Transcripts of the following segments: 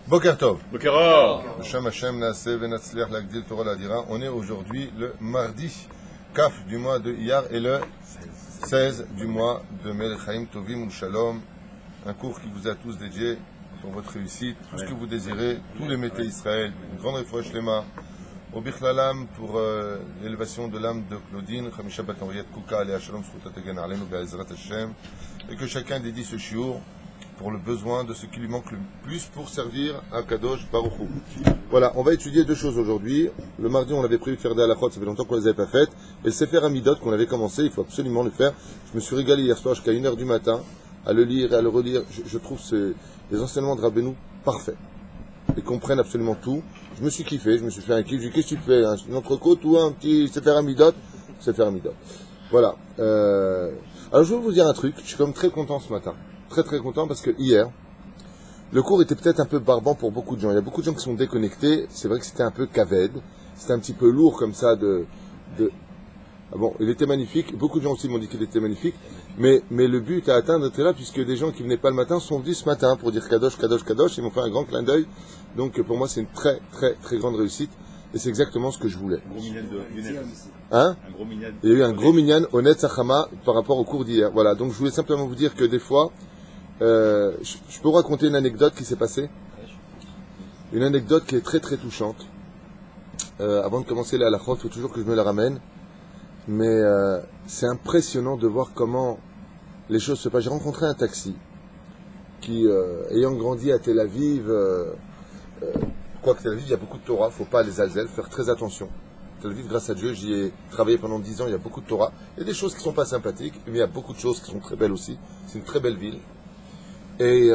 Boker Tov. Boker Or. Hashem Hashem Naaseh Venatzliach Lagdil Torah Ladira. On est aujourd'hui le mardi Kaf du mois de Iyar et le 16 du mois de Melech Chaim Tovim ou Shalom. Un cours qui vous a tous dédié pour votre réussite, tout ce que vous désirez, tous les métiers Israël, une grande refouach lema, au Bichlalam pour l'élévation de l'âme de Claudine, Chamisha Bat Henriette Kouka, Alea Shalom Zchutat Tegen Alenu Be'ezrat Hashem, et que chacun dédie ce shiur pour le besoin de ce qui lui manque le plus pour servir à Kadosh Baruch Hu. Voilà, on va étudier deux choses aujourd'hui. Le mardi, on avait prévu de faire des halachot, ça fait longtemps qu'on ne les avait pas faites. Et le Sefer Amidot qu'on avait commencé, il faut absolument le faire. Je me suis régalé hier soir jusqu'à 1h du matin à le lire et à le relire. Je trouve les enseignements de Rabbeinu parfaits. Ils comprennent absolument tout. Je me suis kiffé, je me suis fait un kiff. J'ai dit, qu'est-ce que tu fais? Une entrecôte ou un petit Sefer Amidot? Sefer Amidot. Voilà. Alors je vais vous dire un truc, je suis comme très content ce matin. Très très content parce que hier, le cours était peut-être un peu barbant pour beaucoup de gens. Il y a beaucoup de gens qui sont déconnectés. C'est vrai que c'était un peu caved. C'était un petit peu lourd comme ça Ah bon, il était magnifique. Beaucoup de gens aussi m'ont dit qu'il était magnifique. Mais le but à atteindre était là puisque des gens qui venaient pas le matin sont venus ce matin pour dire Kadosh, Kadosh, Kadosh. Ils m'ont fait un grand clin d'œil. Donc pour moi, c'est une très très très grande réussite. Et c'est exactement ce que je voulais. Un gros minyan de Younet. Hein? Un gros minyan. Il y a eu un gros minyan honnête Sachama par rapport au cours d'hier. Voilà. Donc je voulais simplement vous dire que des fois, je peux vous raconter une anecdote qui s'est passée. Une anecdote qui est très très touchante. Avant de commencer la halachot, il faut toujours que je me la ramène. Mais c'est impressionnant de voir comment les choses se passent. J'ai rencontré un taxi qui, ayant grandi à Tel Aviv, quoique Tel Aviv, il y a beaucoup de Torah, il ne faut pas les alzel, faire très attention. Tel Aviv, grâce à Dieu, j'y ai travaillé pendant 10 ans, il y a beaucoup de Torah. Il y a des choses qui ne sont pas sympathiques, mais il y a beaucoup de choses qui sont très belles aussi. C'est une très belle ville. Et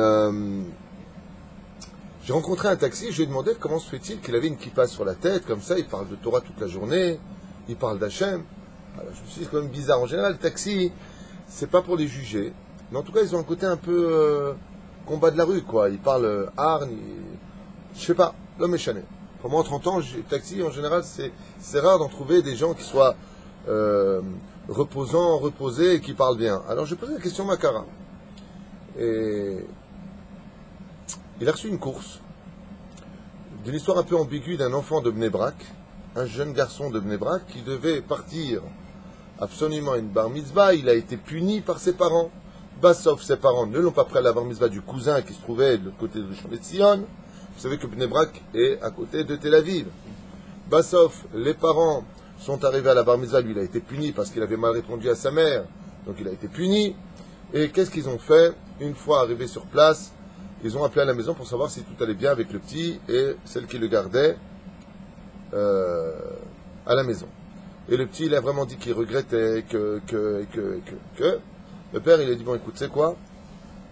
j'ai rencontré un taxi, je lui ai demandé comment se fait-il qu'il avait une kippa sur la tête, comme ça, il parle de Torah toute la journée, il parle d'Hachem. Alors je me suis dit, c'est quand même bizarre. En général, le taxi, c'est pas pour les juger, mais en tout cas, ils ont un côté un peu combat de la rue, quoi. Ils parlent hargne, je sais pas, l'homme est chané. Pour moi, en 30 ans, taxi, en général, c'est rare d'en trouver des gens qui soient reposants, reposés et qui parlent bien. Alors j'ai posé la question à Makara. Et il a reçu une course d'une histoire un peu ambiguë d'un enfant de Bnei Brak, un jeune garçon de Bnei Brak qui devait partir absolument à une bar mitzvah. Il a été puni par ses parents. Sauf ses parents ne l'ont pas pris à la bar mitzvah du cousin qui se trouvait de l'autre côté de Rishon LeZion. Vous savez que Bnei Brak est à côté de Tel Aviv. Sauf les parents sont arrivés à la bar mitzvah. Lui, il a été puni parce qu'il avait mal répondu à sa mère. Donc il a été puni. Et qu'est-ce qu'ils ont fait? Une fois arrivés sur place, ils ont appelé à la maison pour savoir si tout allait bien avec le petit et celle qui le gardait à la maison. Et le petit, il a vraiment dit qu'il regrettait que le père, il a dit, bon, écoute, c'est quoi?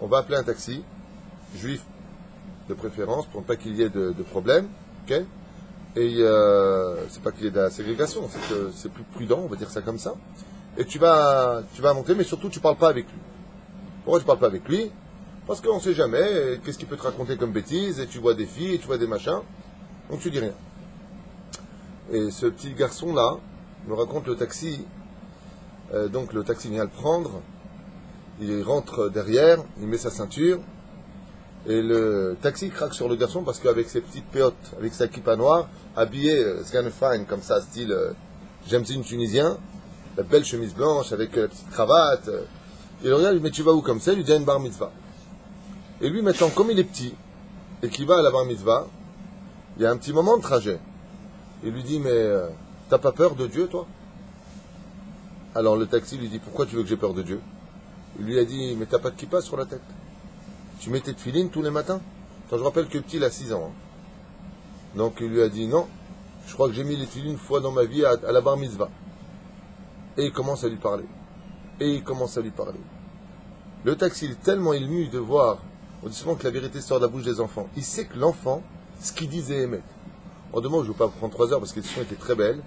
On va appeler un taxi, juif de préférence, pour ne pas qu'il y ait de problème, ok? Et c'est pas qu'il y ait de la ségrégation, c'est que c'est plus prudent, on va dire ça comme ça. Et tu vas monter, mais surtout, tu parles pas avec lui. Pourquoi tu parles pas avec lui? Parce qu'on ne sait jamais, qu'est-ce qu'il peut te raconter comme bêtises, et tu vois des filles, et tu vois des machins, donc tu dis rien. Et ce petit garçon-là me raconte le taxi, donc le taxi vient le prendre, il rentre derrière, il met sa ceinture, et le taxi craque sur le garçon parce qu'avec ses petites péotes, avec sa kippa noire, habillé, scan fine, comme ça, style Jamzin tunisien, la belle chemise blanche avec la petite cravate, il le regarde, il lui dit, mais tu vas où comme ça? Il lui dit, à une bar mitzvah. Et lui, maintenant, comme il est petit, et qu'il va à la bar mitzvah, il y a un petit moment de trajet. Il lui dit, mais t'as pas peur de Dieu, toi? Alors le taxi lui dit, pourquoi tu veux que j'ai peur de Dieu? Il lui a dit, mais t'as pas de kippa sur la tête? Tu mets tes tefilines tous les matins? Enfin, je rappelle que le petit, il a 6 ans. Hein. Donc il lui a dit, non, je crois que j'ai mis les tefilines une fois dans ma vie à la bar mitzvah. Et il commence à lui parler. Le taxi, il est tellement ému de voir, on dit souvent que la vérité sort de la bouche des enfants. Il sait que l'enfant, ce qu'il disait émet. En deux mots, je ne vais pas prendre 3 heures parce que l'édition était très belle.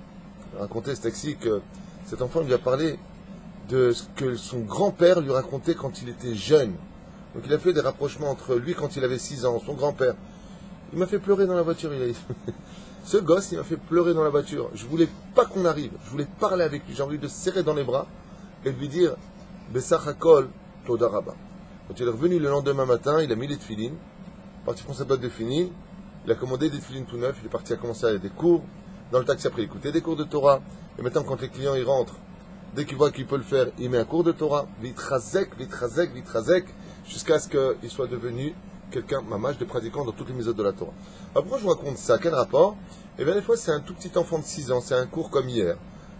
Il racontait ce taxi que cet enfant lui a parlé de ce que son grand-père lui racontait quand il était jeune. Donc il a fait des rapprochements entre lui quand il avait 6 ans, son grand-père. Il m'a fait pleurer dans la voiture, il a dit. Ce gosse, il m'a fait pleurer dans la voiture. Je voulais pas qu'on arrive, je voulais parler avec lui, j'ai envie de le serrer dans les bras et de lui dire Bessach Hakol Toda Rabba. Quand il est revenu le lendemain matin, il a mis les tefilines parti prendre sa boîte de filines, il a commandé des filines tout neufs, il est parti à commencer à des cours. Dans le taxi, après, il écoutait des cours de Torah. Et maintenant, quand les clients, ils rentrent, dès qu'il voit qu'il peut le faire, il met un cours de Torah. Vitrazek, jusqu'à ce qu'il soit devenu quelqu'un, mamash, de pratiquant dans toutes les méthodes de la Torah. Alors pourquoi je vous raconte ça? Quel rapport? Eh bien, des fois, c'est un tout petit enfant de 6 ans, c'est un cours comme hier,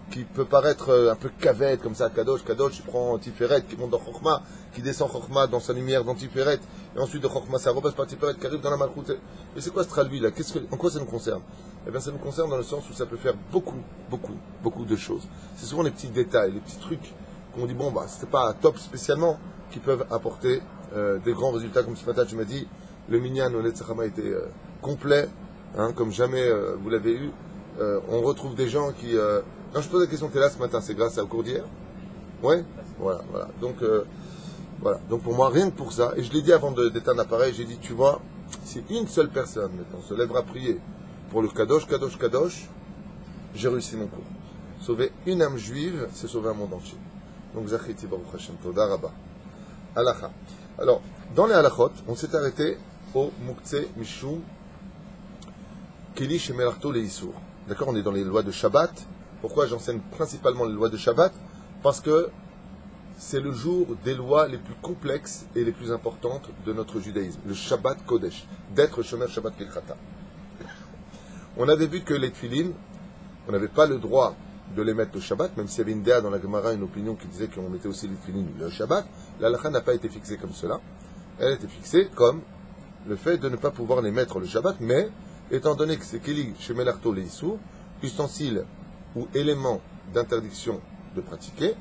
qui peut paraître un peu cavette, comme ça, Kadosh, il prend Tiferet, qui monte dans Chokhmah, qui descend Chokhmah dans sa lumière dans Tiferet, et ensuite de Chokhmah, ça repasse par Tiferet, qui arrive dans la Malchut. Mais c'est quoi ce traduit là? En quoi ça nous concerne? Eh bien, ça nous concerne dans le sens où ça peut faire beaucoup de choses. C'est souvent les petits détails, les petits trucs qu'on dit, bon, bah, c'était pas top spécialement, qui peuvent apporter des grands résultats, comme ce matin, tu m'as dit, le minyan au Netzachama était complet, hein, comme jamais vous l'avez eu. On retrouve des gens qui... Quand je pose la question, tu es là ce matin, c'est grâce au cours d'hier? Ouais. Voilà. Donc, voilà. Donc pour moi, rien que pour ça, et je l'ai dit avant d'éteindre l'appareil, j'ai dit, tu vois, si une seule personne maintenant se lèvera prier pour le Kadosh, j'ai réussi mon cours. Sauver une âme juive, c'est sauver un monde entier. Donc, Zachiti Baruch Hashem, Toda Rabba. Halakha. Alors, dans les halachot, on s'est arrêté au Muktzeh Mishum Keli Shemelarto Leisur. D'accord, on est dans les lois de Shabbat. Pourquoi j'enseigne principalement les lois de Shabbat? Parce que c'est le jour des lois les plus complexes et les plus importantes de notre judaïsme. Le Shabbat Kodesh. D'être Shomer Shabbat Kilchata. On avait vu que les tefilines, on n'avait pas le droit de les mettre au Shabbat, même s'il y avait une déa dans la Gemara, une opinion qui disait qu'on mettait aussi les tefilines le Shabbat. La halakha n'a pas été fixée comme cela. Elle a été fixée comme le fait de ne pas pouvoir les mettre le Shabbat, mais étant donné que c'est Keli Shemelarto Leisur, ustensile ou élément d'interdiction de pratiquer,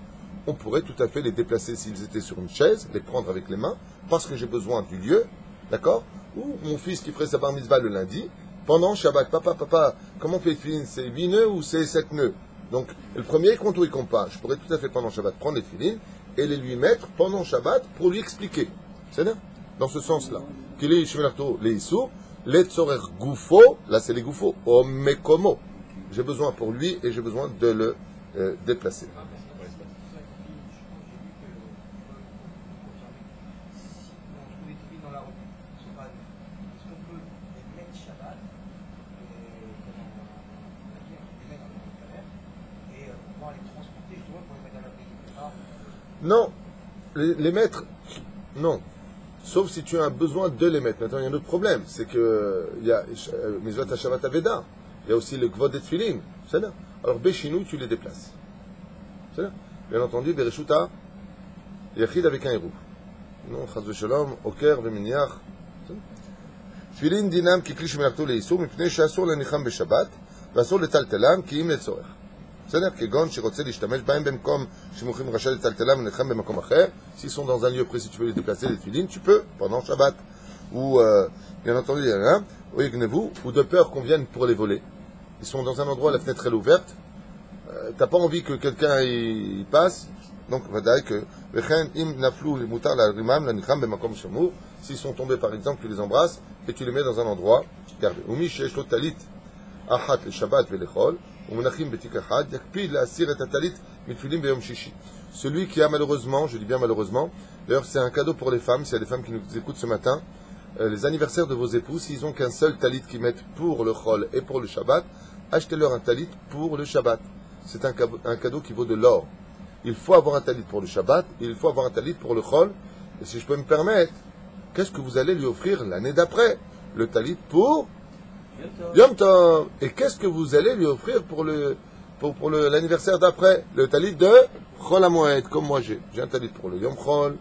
on pourrait tout à fait les déplacer s'ils étaient sur une chaise, les prendre avec les mains, parce que j'ai besoin du lieu, d'accord? Ou mon fils qui ferait sa bar mitzvah le lundi, pendant Shabbat, papa, comment on fait les filines? C'est 8 nœuds ou c'est 7 nœuds? Donc, le premier, il compte ou il compte pas. Je pourrais tout à fait pendant Shabbat prendre les filines et les lui mettre pendant Shabbat pour lui expliquer. C'est bien? Dans ce sens-là. Kili Shemelarto Leisur, Letzorer Gufo, là c'est les Gufo, Omekomo. J'ai besoin pour lui et j'ai besoin de le déplacer. Non, les mettre, non. Sauf si tu as besoin de les mettre. Maintenant, il y a un autre problème, c'est que il y a Mizvat HaShabbat Aveda, il y a aussi le Kvod et Tfilin, c'est là. Alors, Béchinou, tu les déplaces. C'est là. Bien entendu, Bereshuta, Yachid avec un héros. Non, Chaz Shalom, Oker, Veminiach. Tfilin dinam ki kli shemelarto leisur, mipnei she'asur lenicham beshabbat, ואסור לטלטלם כי אם לצורך. בסדר? כגון שרוצה להשתמש בהם במקום שמוכרים רשאי לטלטלם ולנחם במקום אחר. S'ils sont dans un lieu précis, tu veux les déplacer, les filines, tu peux, pendant Shabbat. Ou, bien entendu, ou Yegnevu, ou de peur qu'on vienne pour les voler. Ils sont dans un endroit, la fenêtre est ouverte. T'as pas envie que quelqu'un y passe. Donc, vadaï que, vechen im naflou les moutards la rimam la nicham bemakom shamur. S'ils sont tombés, par exemple, tu les embrasses et tu les mets dans un endroit gardé. Umi sheyesh lo talit achat le Shabbat velechol. Celui qui a malheureusement, je dis bien malheureusement, d'ailleurs c'est un cadeau pour les femmes, s'il y a des femmes qui nous écoutent ce matin, les anniversaires de vos époux, s'ils n'ont qu'un seul talit qu'ils mettent pour le chol et pour le Shabbat, achetez-leur un talit pour le Shabbat. C'est un cadeau qui vaut de l'or. Il faut avoir un talit pour le Shabbat, et il faut avoir un talit pour le chol. Et si je peux me permettre, qu'est-ce que vous allez lui offrir l'année d'après? Le talit pour Yom Tov. Et qu'est-ce que vous allez lui offrir pour l'anniversaire d'après? Le talit de Chol HaMoed, comme moi j'ai. J'ai un talit pour le Yom Chol,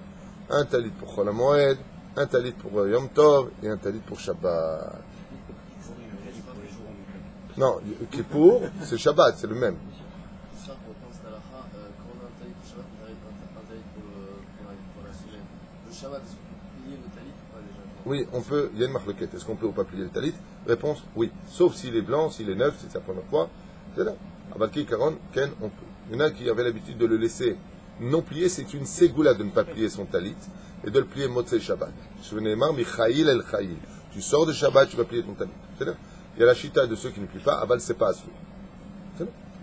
un talit pour Chol HaMoed, un talit pour Yom Tov et un talit pour Shabbat. Non, Kippour, c'est Shabbat, c'est le même. Oui, on peut, il y a une marloquette. Est-ce qu'on peut ou pas plier le talit? Réponse, oui. Sauf s'il est blanc, s'il est neuf, si c'est la première fois. C'est là. Abalki, Karon, Ken, on peut. Il y en a qui avaient l'habitude de le laisser non plié. C'est une ségoula de ne pas plier son talit et de le plier Motzei Shabbat. Michaïl el Chaïl. Tu sors de Shabbat, tu vas plier ton talit. C'est là. Il y a la chita de ceux qui ne plient pas. Abal, c'est pas assour.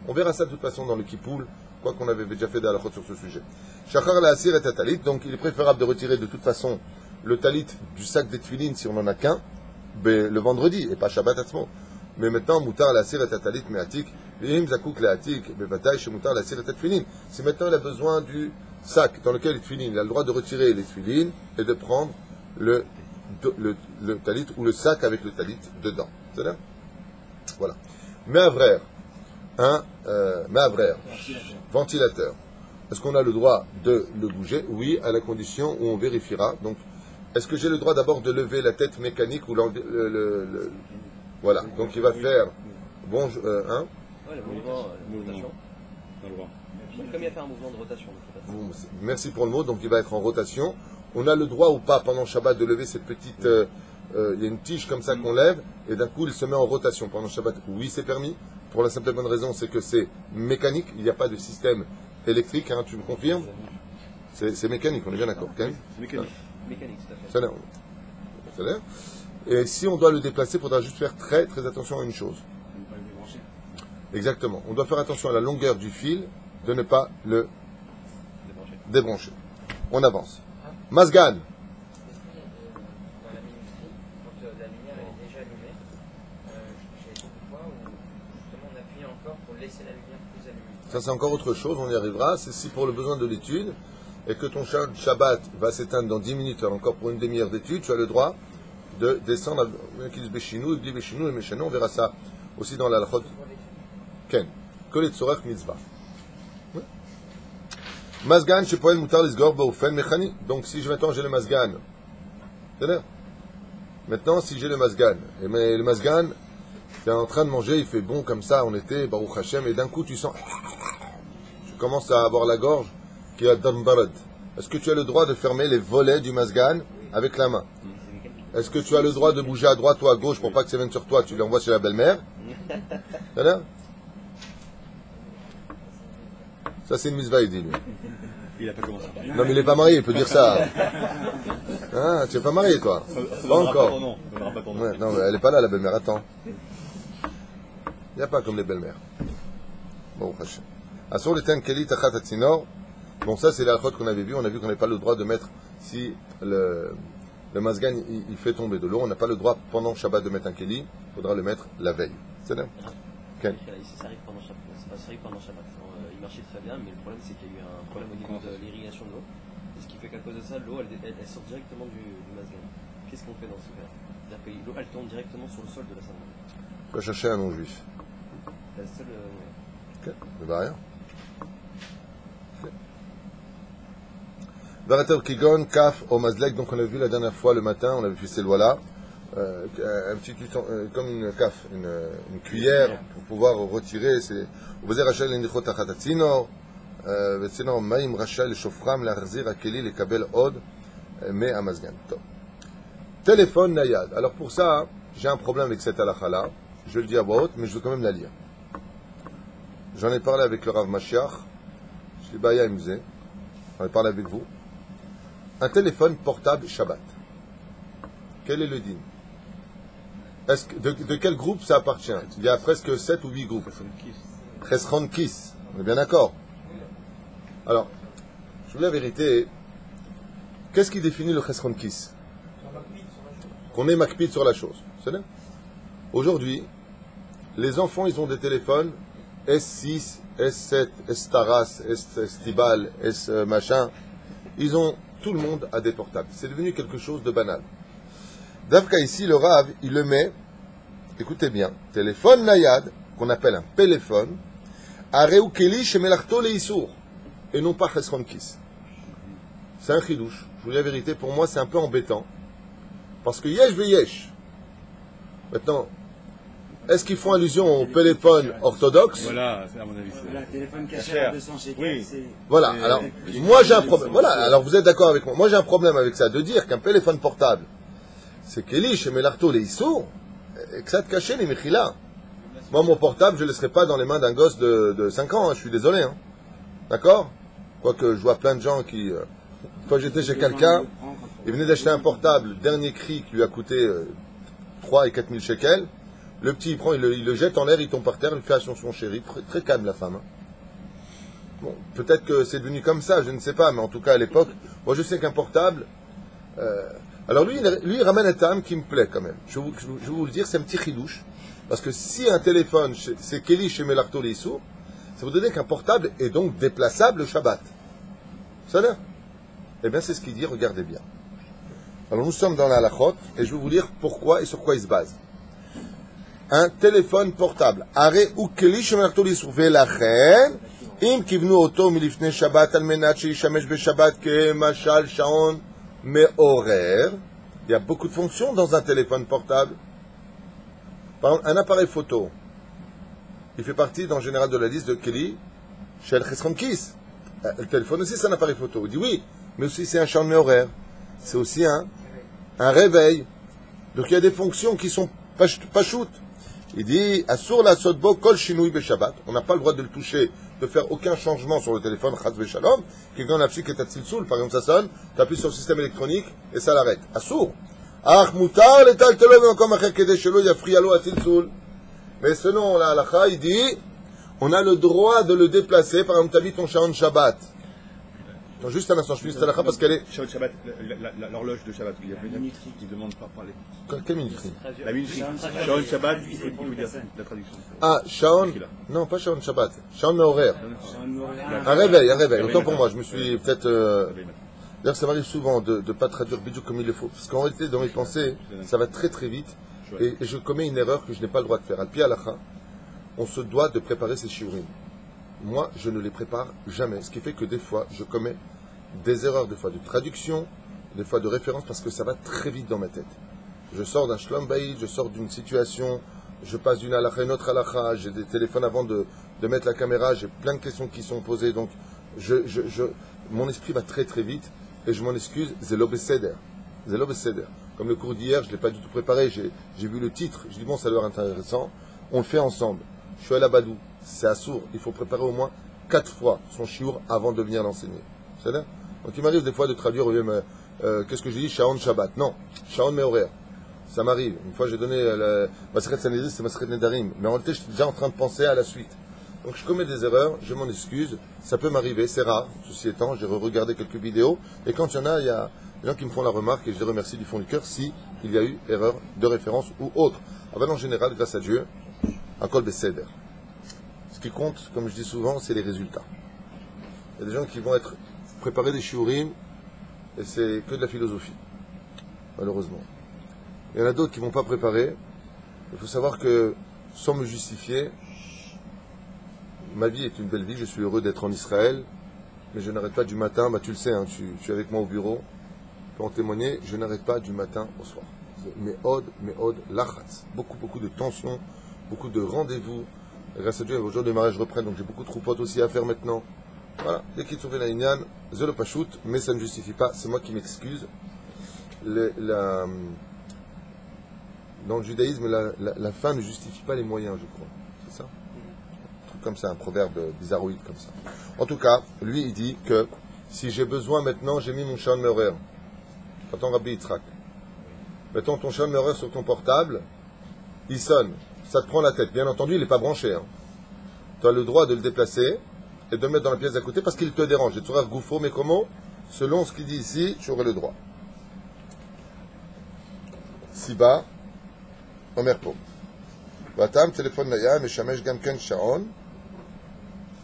On verra ça de toute façon dans le Kippoul, quoi qu'on avait déjà fait de la halachot sur ce sujet. Shachar la asir et talit, donc il est préférable de retirer de toute façon le talit du sac des tefilines, si on n'en a qu'un, le vendredi, et pas Shabbat Atzmo. Mais maintenant, Moutar la sir et talit meatik, Vim zakouk leatik, bebataï chez Moutar la sir et tefilines. Si maintenant il a besoin du sac dans lequel les tefilines, il a le droit de retirer les tefilines et de prendre le talit ou le sac avec le talit dedans. C'est là? Voilà. Me'avrer, ventilateur. Est-ce qu'on a le droit de le bouger? Oui, à la condition où on vérifiera. Donc, est-ce que j'ai le droit d'abord de lever la tête mécanique ou voilà. Donc, il va faire Ouais, le mouvement de rotation. Comme il a fait un mouvement de rotation. Merci pour le mot. Donc, il va être en rotation. On a le droit ou pas pendant Shabbat de lever cette petite. Il y a une tige comme ça qu'on lève et d'un coup, il se met en rotation pendant Shabbat. Oui, c'est permis. Pour la simple et bonne raison, c'est que c'est mécanique. Il n'y a pas de système électrique. Hein, tu me confirmes? C'est mécanique. On est bien d'accord. Okay? C'est mécanique. Mécanique, tout à fait. Ça a l'air. Et si on doit le déplacer, il faudra juste faire très très attention à une chose. Exactement. On doit faire attention à la longueur du fil, de ne pas le débrancher. On avance. Mazgan. Dans la minuterie, quand la lumière est déjà allumée, j'ai été une fois où justement on appuie encore pour laisser la lumière plus allumée. Ça c'est encore autre chose, on y arrivera. C'est si pour le besoin de l'étude, et que ton Shabbat va s'éteindre dans 10 minutes, alors encore pour une demi-heure d'étude, tu as le droit de descendre à on verra ça aussi dans la Lachot. Ken. Kol etzorach mitzvah. Mazgan, chez Poel Moutar Lisgor Baofen Mechani. Donc si maintenant j'ai le Mazgan, c'est-à-dire, maintenant si j'ai le Mazgan, et mais le Mazgan, tu es en train de manger, il fait bon comme ça, on était, Baruch Hashem, et d'un coup tu sens, tu commences à avoir la gorge qui a Dambarad. Est-ce que tu as le droit de fermer les volets du Mazgan avec la main? Est-ce que tu as le droit de bouger à droite ou à gauche pour pas que ça vienne sur toi, tu l'envoies chez la belle-mère? C'est-à-dire? Ça, c'est une mitzvah, il dit, lui. Il n'a pas commencé. Non, mais il n'est pas marié, il peut dire ça. Hein, tu n'es pas marié, toi? Pas encore. Ouais, non, mais elle n'est pas là, la belle-mère. Attends. Il n'y a pas comme les belles-mères. Bon, Asur le ten keli tachat atzinor. Bon, ça, c'est la chôte qu'on avait vu. On a vu qu'on n'avait pas le droit de mettre, si le mazgan, il fait tomber de l'eau, on n'a pas le droit pendant Shabbat de mettre un keli. Il faudra le mettre la veille. C'est là? Ici, ça arrive pendant Shabbat. Ça arrive pendant Shabbat. Il marchait très bien, mais le problème, c'est qu'il y a eu un problème au niveau de l'irrigation de l'eau. Et ce qui fait qu'à cause de ça, l'eau, elle sort directement du mazgan. Qu'est-ce qu'on fait dans ce cas? C'est-à-dire que l'eau, elle tombe directement sur le sol de la synagogue. On va chercher un non-juif. La seule. Ok, ça va rien. Varater Kigon, Kaf, Omazlek, donc on a vu la dernière fois le matin, on avait fait ces lois-là. Un petit cuisson, comme une caf, une cuillère pour pouvoir retirer. Vous avez Rachel l'Indichot Achatatzino, Vetsino Maïm Rachel Shofram l'Arzir Akeli le Kabel Od, mais Amazgan. Téléphone Nayad. Alors pour ça, j'ai un problème avec cette halakha-là. Je le dis à voix haute, mais je veux quand même la lire. J'en ai parlé avec le Rav Mashiach. Je l'ai baillé à musée. J'en ai parlé avec vous. Un téléphone portable Shabbat. Quel est le din? De quel groupe ça appartient? Il y a presque 7 ou 8 groupes. Chesron Kiss. On est bien d'accord? Alors, je vous dis la vérité. Qu'est-ce qui définit le Chesron Kiss? Qu'on est makpid sur la chose. C'est bien. Aujourd'hui, les enfants, ils ont des téléphones S6, S7, S-Taras, S-Tibal, S-machin. Ils ont, tout le monde a des portables. C'est devenu quelque chose de banal. Davka ici, le Rav, il le met, écoutez bien, téléphone Nayad, qu'on appelle un péléphone, Areu Keli Shemelachto Leisur, et non pas Chesron Kiss. C'est un chidouche. Je vous dis la vérité, pour moi, c'est un peu embêtant. Parce que yesh ve yesh. Maintenant, est-ce qu'ils font allusion au téléphone orthodoxe? Voilà, c'est à mon avis. Le téléphone caché à 200 shekels, oui. c'est... Voilà, alors, moi j'ai un problème. Voilà, alors vous êtes d'accord avec moi. Moi j'ai un problème avec ça, de dire qu'un téléphone portable, c'est Keli, chez Melarto, les Issou, et que ça te cachait les Mechila. Moi, mon portable, je ne le laisserai pas dans les mains d'un gosse de 5 ans, hein, je suis désolé. Hein. D'accord? Quoique je vois plein de gens qui. Une fois j'étais chez quelqu'un, il venait d'acheter un portable, dernier cri, qui lui a coûté 3 et 4 000 shekels. Le petit, il prend, il le jette en l'air, il tombe par terre, il fait attention, chéri. Très, très calme, la femme. Hein. Bon, peut-être que c'est devenu comme ça, je ne sais pas, mais en tout cas, à l'époque, moi je sais qu'un portable, Alors lui, il ramène un terme qui me plaît quand même. Je vais vous le dire, c'est un petit chidouche. Parce que si un téléphone, c'est Keli chez Melarto Leissou, ça vous donne qu'un portable est donc déplaçable le Shabbat. Ça là? Eh bien, c'est ce qu'il dit, regardez bien. Alors nous sommes dans la halachot, et je vais vous dire pourquoi et sur quoi il se base. Un téléphone portable. Arrêt ou Keli chez Melarto Leissou. Velachen, im kivnu oto milifne Shabbat al menat sheishamesh be Shabbat ke mashal shaon me'orer. Il y a beaucoup de fonctions dans un téléphone portable. Par exemple, un appareil photo, il fait partie, en général, de la liste de Keli, chez El Chesron Kiss. Le téléphone aussi, c'est un appareil photo. Il dit oui, mais aussi c'est un champ horaire. C'est aussi un réveil. Donc il y a des fonctions qui sont pas shoot. Il dit, Asur la sotbo kol shinui be Shabbat. On n'a pas le droit de le toucher, de faire aucun changement sur le téléphone, chas be shalom. Quelqu'un a appuyé que t'as tsilsoul, par exemple, ça sonne, tu appuies sur le système électronique, et ça l'arrête. Asur. Ach mutar letaltelo b'makom acher kedei shelo yafriya lo atzilzul. Mais selon la halakha, il dit, on a le droit de le déplacer. Par exemple, tu as vu ton Shaon Shabbat. Non, juste un instant, je finis cette halakha parce qu'elle est... Shaon Shabbat, l'horloge de Shabbat, il y a plein de qui demandent par parler. Quelle minuterie? La minuterie. Shaon Shabbat, il faut dire la traduction. Ah, Shaon... Non, pas Shaon Shabbat. Shaon Mehorer. Un réveil, Autant pour moi, je me suis peut-être... D'ailleurs, ça m'arrive souvent de ne pas traduire bidou comme il le faut. Parce qu'en réalité, dans mes pensées, ça va très très vite. Et je commets une erreur que je n'ai pas le droit de faire. Al-Pi Halakha, on se doit de préparer ses shiurim. Moi, je ne les prépare jamais. Ce qui fait que des fois, je commets des erreurs, des fois de traduction, des fois de référence, parce que ça va très vite dans ma tête. Je sors d'un shlom bayit, je sors d'une situation, je passe d'une halakha à une autre halakha, j'ai des téléphones avant de mettre la caméra, j'ai plein de questions qui sont posées. Donc, mon esprit va très très vite. Et je m'en excuse, Zelo Beseder. Comme le cours d'hier, je ne l'ai pas du tout préparé, j'ai vu le titre, je dis bon, ça a l'air intéressant, on le fait ensemble. Je suis à la Badou, c'est à sourd, il faut préparer au moins 4 fois son chiour avant de venir l'enseigner. C'est ça? Donc il m'arrive des fois de traduire, qu'est-ce que j'ai dit, Shaon Shabbat. Non, Shaon Mehorer. Ça m'arrive. Une fois j'ai donné Maseret Sanedris, c'est Maseret Nedarim. Mais en réalité, j'étais déjà en train de penser à la suite. Donc je commets des erreurs, je m'en excuse, ça peut m'arriver, c'est rare, ceci étant, j'ai regardé quelques vidéos, et quand il y en a, il y a des gens qui me font la remarque, et je les remercie du fond du cœur, si il y a eu erreur de référence ou autre. En général, grâce à Dieu, un kol beseder. Ce qui compte, comme je dis souvent, c'est les résultats. Il y a des gens qui vont être préparés des shiurim, et c'est que de la philosophie, malheureusement. Il y en a d'autres qui ne vont pas préparer. Il faut savoir que, sans me justifier, ma vie est une belle vie, je suis heureux d'être en Israël, mais je n'arrête pas du matin, tu le sais, hein, tu es avec moi au bureau, tu peux en témoigner, je n'arrête pas du matin au soir. Me'od, lachatz, beaucoup de tensions, beaucoup de rendez-vous. Grâce à Dieu, aujourd'hui les mariages reprennent, donc j'ai beaucoup de troupotes aussi à faire maintenant. Voilà, dès qu'il trouve la inyan, je le pachout, mais ça ne justifie pas, c'est moi qui m'excuse. Dans le judaïsme, la fin ne justifie pas les moyens, je crois. C'est ça? Comme ça, un proverbe bizarroïde comme ça. En tout cas, lui, il dit que si j'ai besoin maintenant, j'ai mis mon Shaon Mehorer. Attends, Rabbi Yitzhak. Mettons ton Shaon Mehorer sur ton portable, il sonne, ça te prend la tête. Bien entendu, il n'est pas branché. Hein. Tu as le droit de le déplacer et de le mettre dans la pièce d'à côté parce qu'il te dérange. Et tu auras Goufo, mais comment? Selon ce qu'il dit ici, tu aurais le droit. Siba, Omer Po. Vatam, téléphone Naya, Meshamesh Gamken Shaon.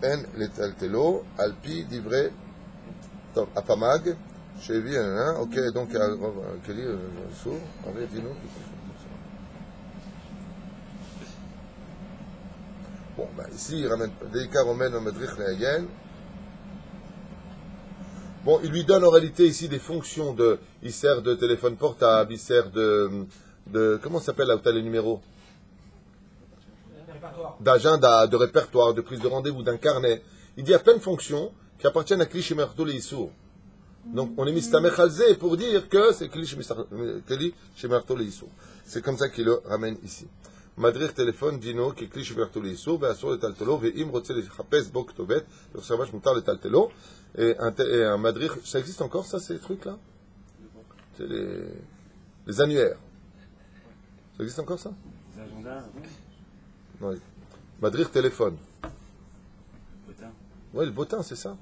En letaltelo, alpi divrei apamag, chevi, ok, donc, Keli, sourd, dis-nous. Bon, ici, il ramène Deika Romaine au Medrich Lehayen. Bon, il lui donne en réalité ici des fonctions de. Il sert de téléphone portable, il sert de comment ça s'appelle là où tu as les numéros? D'agenda, de répertoire, de prise de rendez-vous, d'un carnet. Il dit il y a plein de fonctions qui appartiennent à Kli Shemerto Leissur. Donc on est mis Stamechalze pour dire que c'est Kli Shemerto Leissur. C'est comme ça qu'il le ramène ici. Madrir téléphone dino qui Kli Shemerto Leissur, Be'asur le taltelo, Ve'im rotze le chapes bok tovet, le servage mutar le taltelo. Et un madrir, ça existe encore ça, ces trucs-là? C'est les annuaires. Ça existe encore ça? Les agendas, oui. Madrir téléphone. Botin. Oui, le botin, c'est ça.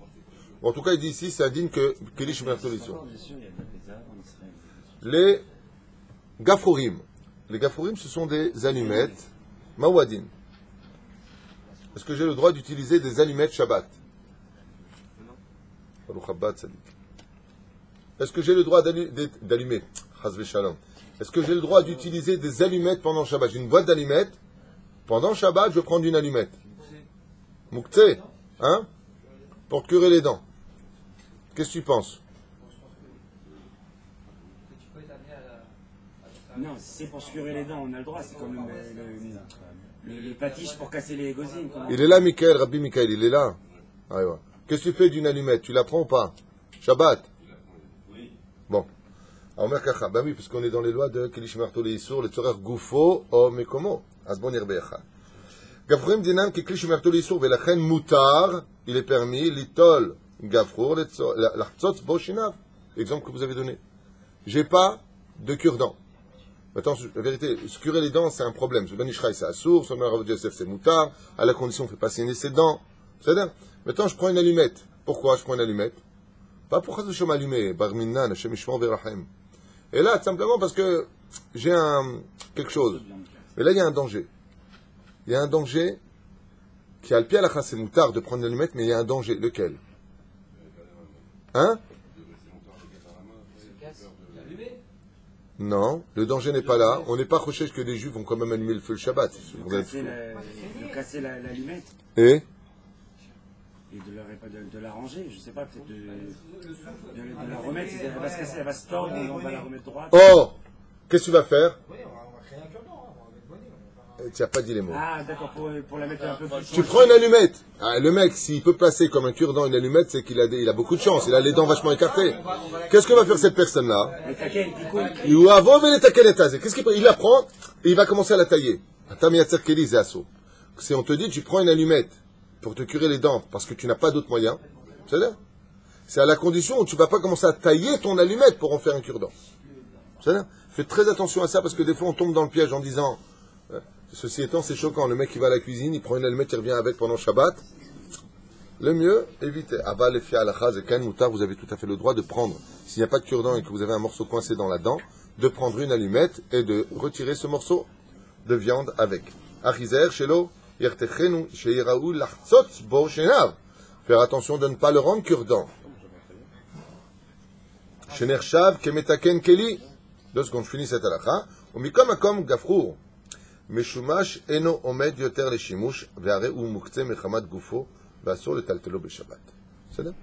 Bon, en tout cas, il dit ici, c'est indigne que Keli Shemerto Leissur. Bien sûr, il y a de la pizza en Israël. les gafourim. Les gafourim, ce sont des allumettes mawadin. Est-ce que j'ai le droit d'utiliser des allumettes Shabbat? Est-ce que j'ai le droit d'allumer? Est-ce que j'ai le droit d'utiliser des allumettes pendant Shabbat? J'ai une boîte d'allumettes. Pendant Shabbat, je prends une allumette. Mouktsé, hein? Pour te curer les dents. Qu'est-ce que tu penses? Non, si c'est pour se curer les dents, on a le droit. C'est comme le patiche pour casser les gosines. Il est là, Michael, Rabbi Michael, il est là. Ah, ouais. Qu'est-ce que tu fais d'une allumette? Tu la prends ou pas? Shabbat? Oui. Bon. Alors, Merkacha, ben oui, parce qu'on est dans les lois de Kelish Marto le Issour, le Tzorer Goufo, o Mekomo. Asbon Yerbecha. Gafourim dinam ki Kelish Marto le Issour, velachen mutar, il est permis, litol, gafrour, l'achtzotz bo shinav. Exemple que vous avez donné. J'ai pas de cure-dent. Maintenant, la vérité, se curer les dents, c'est un problème. Ce Ben Ishraï, c'est assour, ce Ben Rav Yosef, c'est mutar, à la condition, on ne fait pas saigner ses dents. C'est-à-dire, maintenant, je prends une allumette. Pourquoi je prends une allumette? Pas pour que je m'allume, bar minnan, Hashem Yishmor verachem. Et là, simplement parce que j'ai quelque chose. Et là, il y a un danger. Il y a un danger qui a le pied à la chasse, c'est moutard de prendre une allumette, mais il y a un danger. Lequel? Hein? Non, le danger n'est pas là. On n'est pas recherché que les Juifs vont quand même allumer le feu le Shabbat. De casser l'allumette. Et de la ranger, je sais pas, peut-être de la remettre. Elle va se casser, elle va se tordre, on va la remettre droite. Oh! Qu'est-ce que tu vas faire? Tu n'as pas dit les mots. Ah, d'accord, pour la mettre un peu plus. Tu prends une allumette. Ah, le mec, s'il peut placer comme un cure-dent une allumette, c'est qu'il a beaucoup de chance. Il a les dents vachement écartées. Qu'est-ce que va faire cette personne-là? Il Qu'est-ce qu'il la prend et il va commencer à la tailler. Si on te dit, tu prends une allumette pour te curer les dents parce que tu n'as pas d'autre moyen, c'est à la condition où tu ne vas pas commencer à tailler ton allumette pour en faire un cure-dent. Fais très attention à ça parce que des fois on tombe dans le piège en disant. Ceci étant, c'est choquant. Le mec qui va à la cuisine, il prend une allumette, il revient avec pendant Shabbat. Le mieux, évitez. Aval et fia alachaz et kan moutar, vous avez tout à fait le droit de prendre, s'il n'y a pas de cure-dent et que vous avez un morceau coincé dans la dent, de prendre une allumette et de retirer ce morceau de viande avec. Achizer, shelo, yertechenu, sheiraou, lachtzotz, bo, shenav. Faire attention de ne pas le rendre cure-dent. Shenershav, kemetaken keli. 2 secondes, je finis cette alacha. Umikom akom gafrour. משומש אינו עומד יותר לשימוש, והרי הוא מוקצה מחמת גופו, ואסור לטלטלו בשבת. בסדר? Je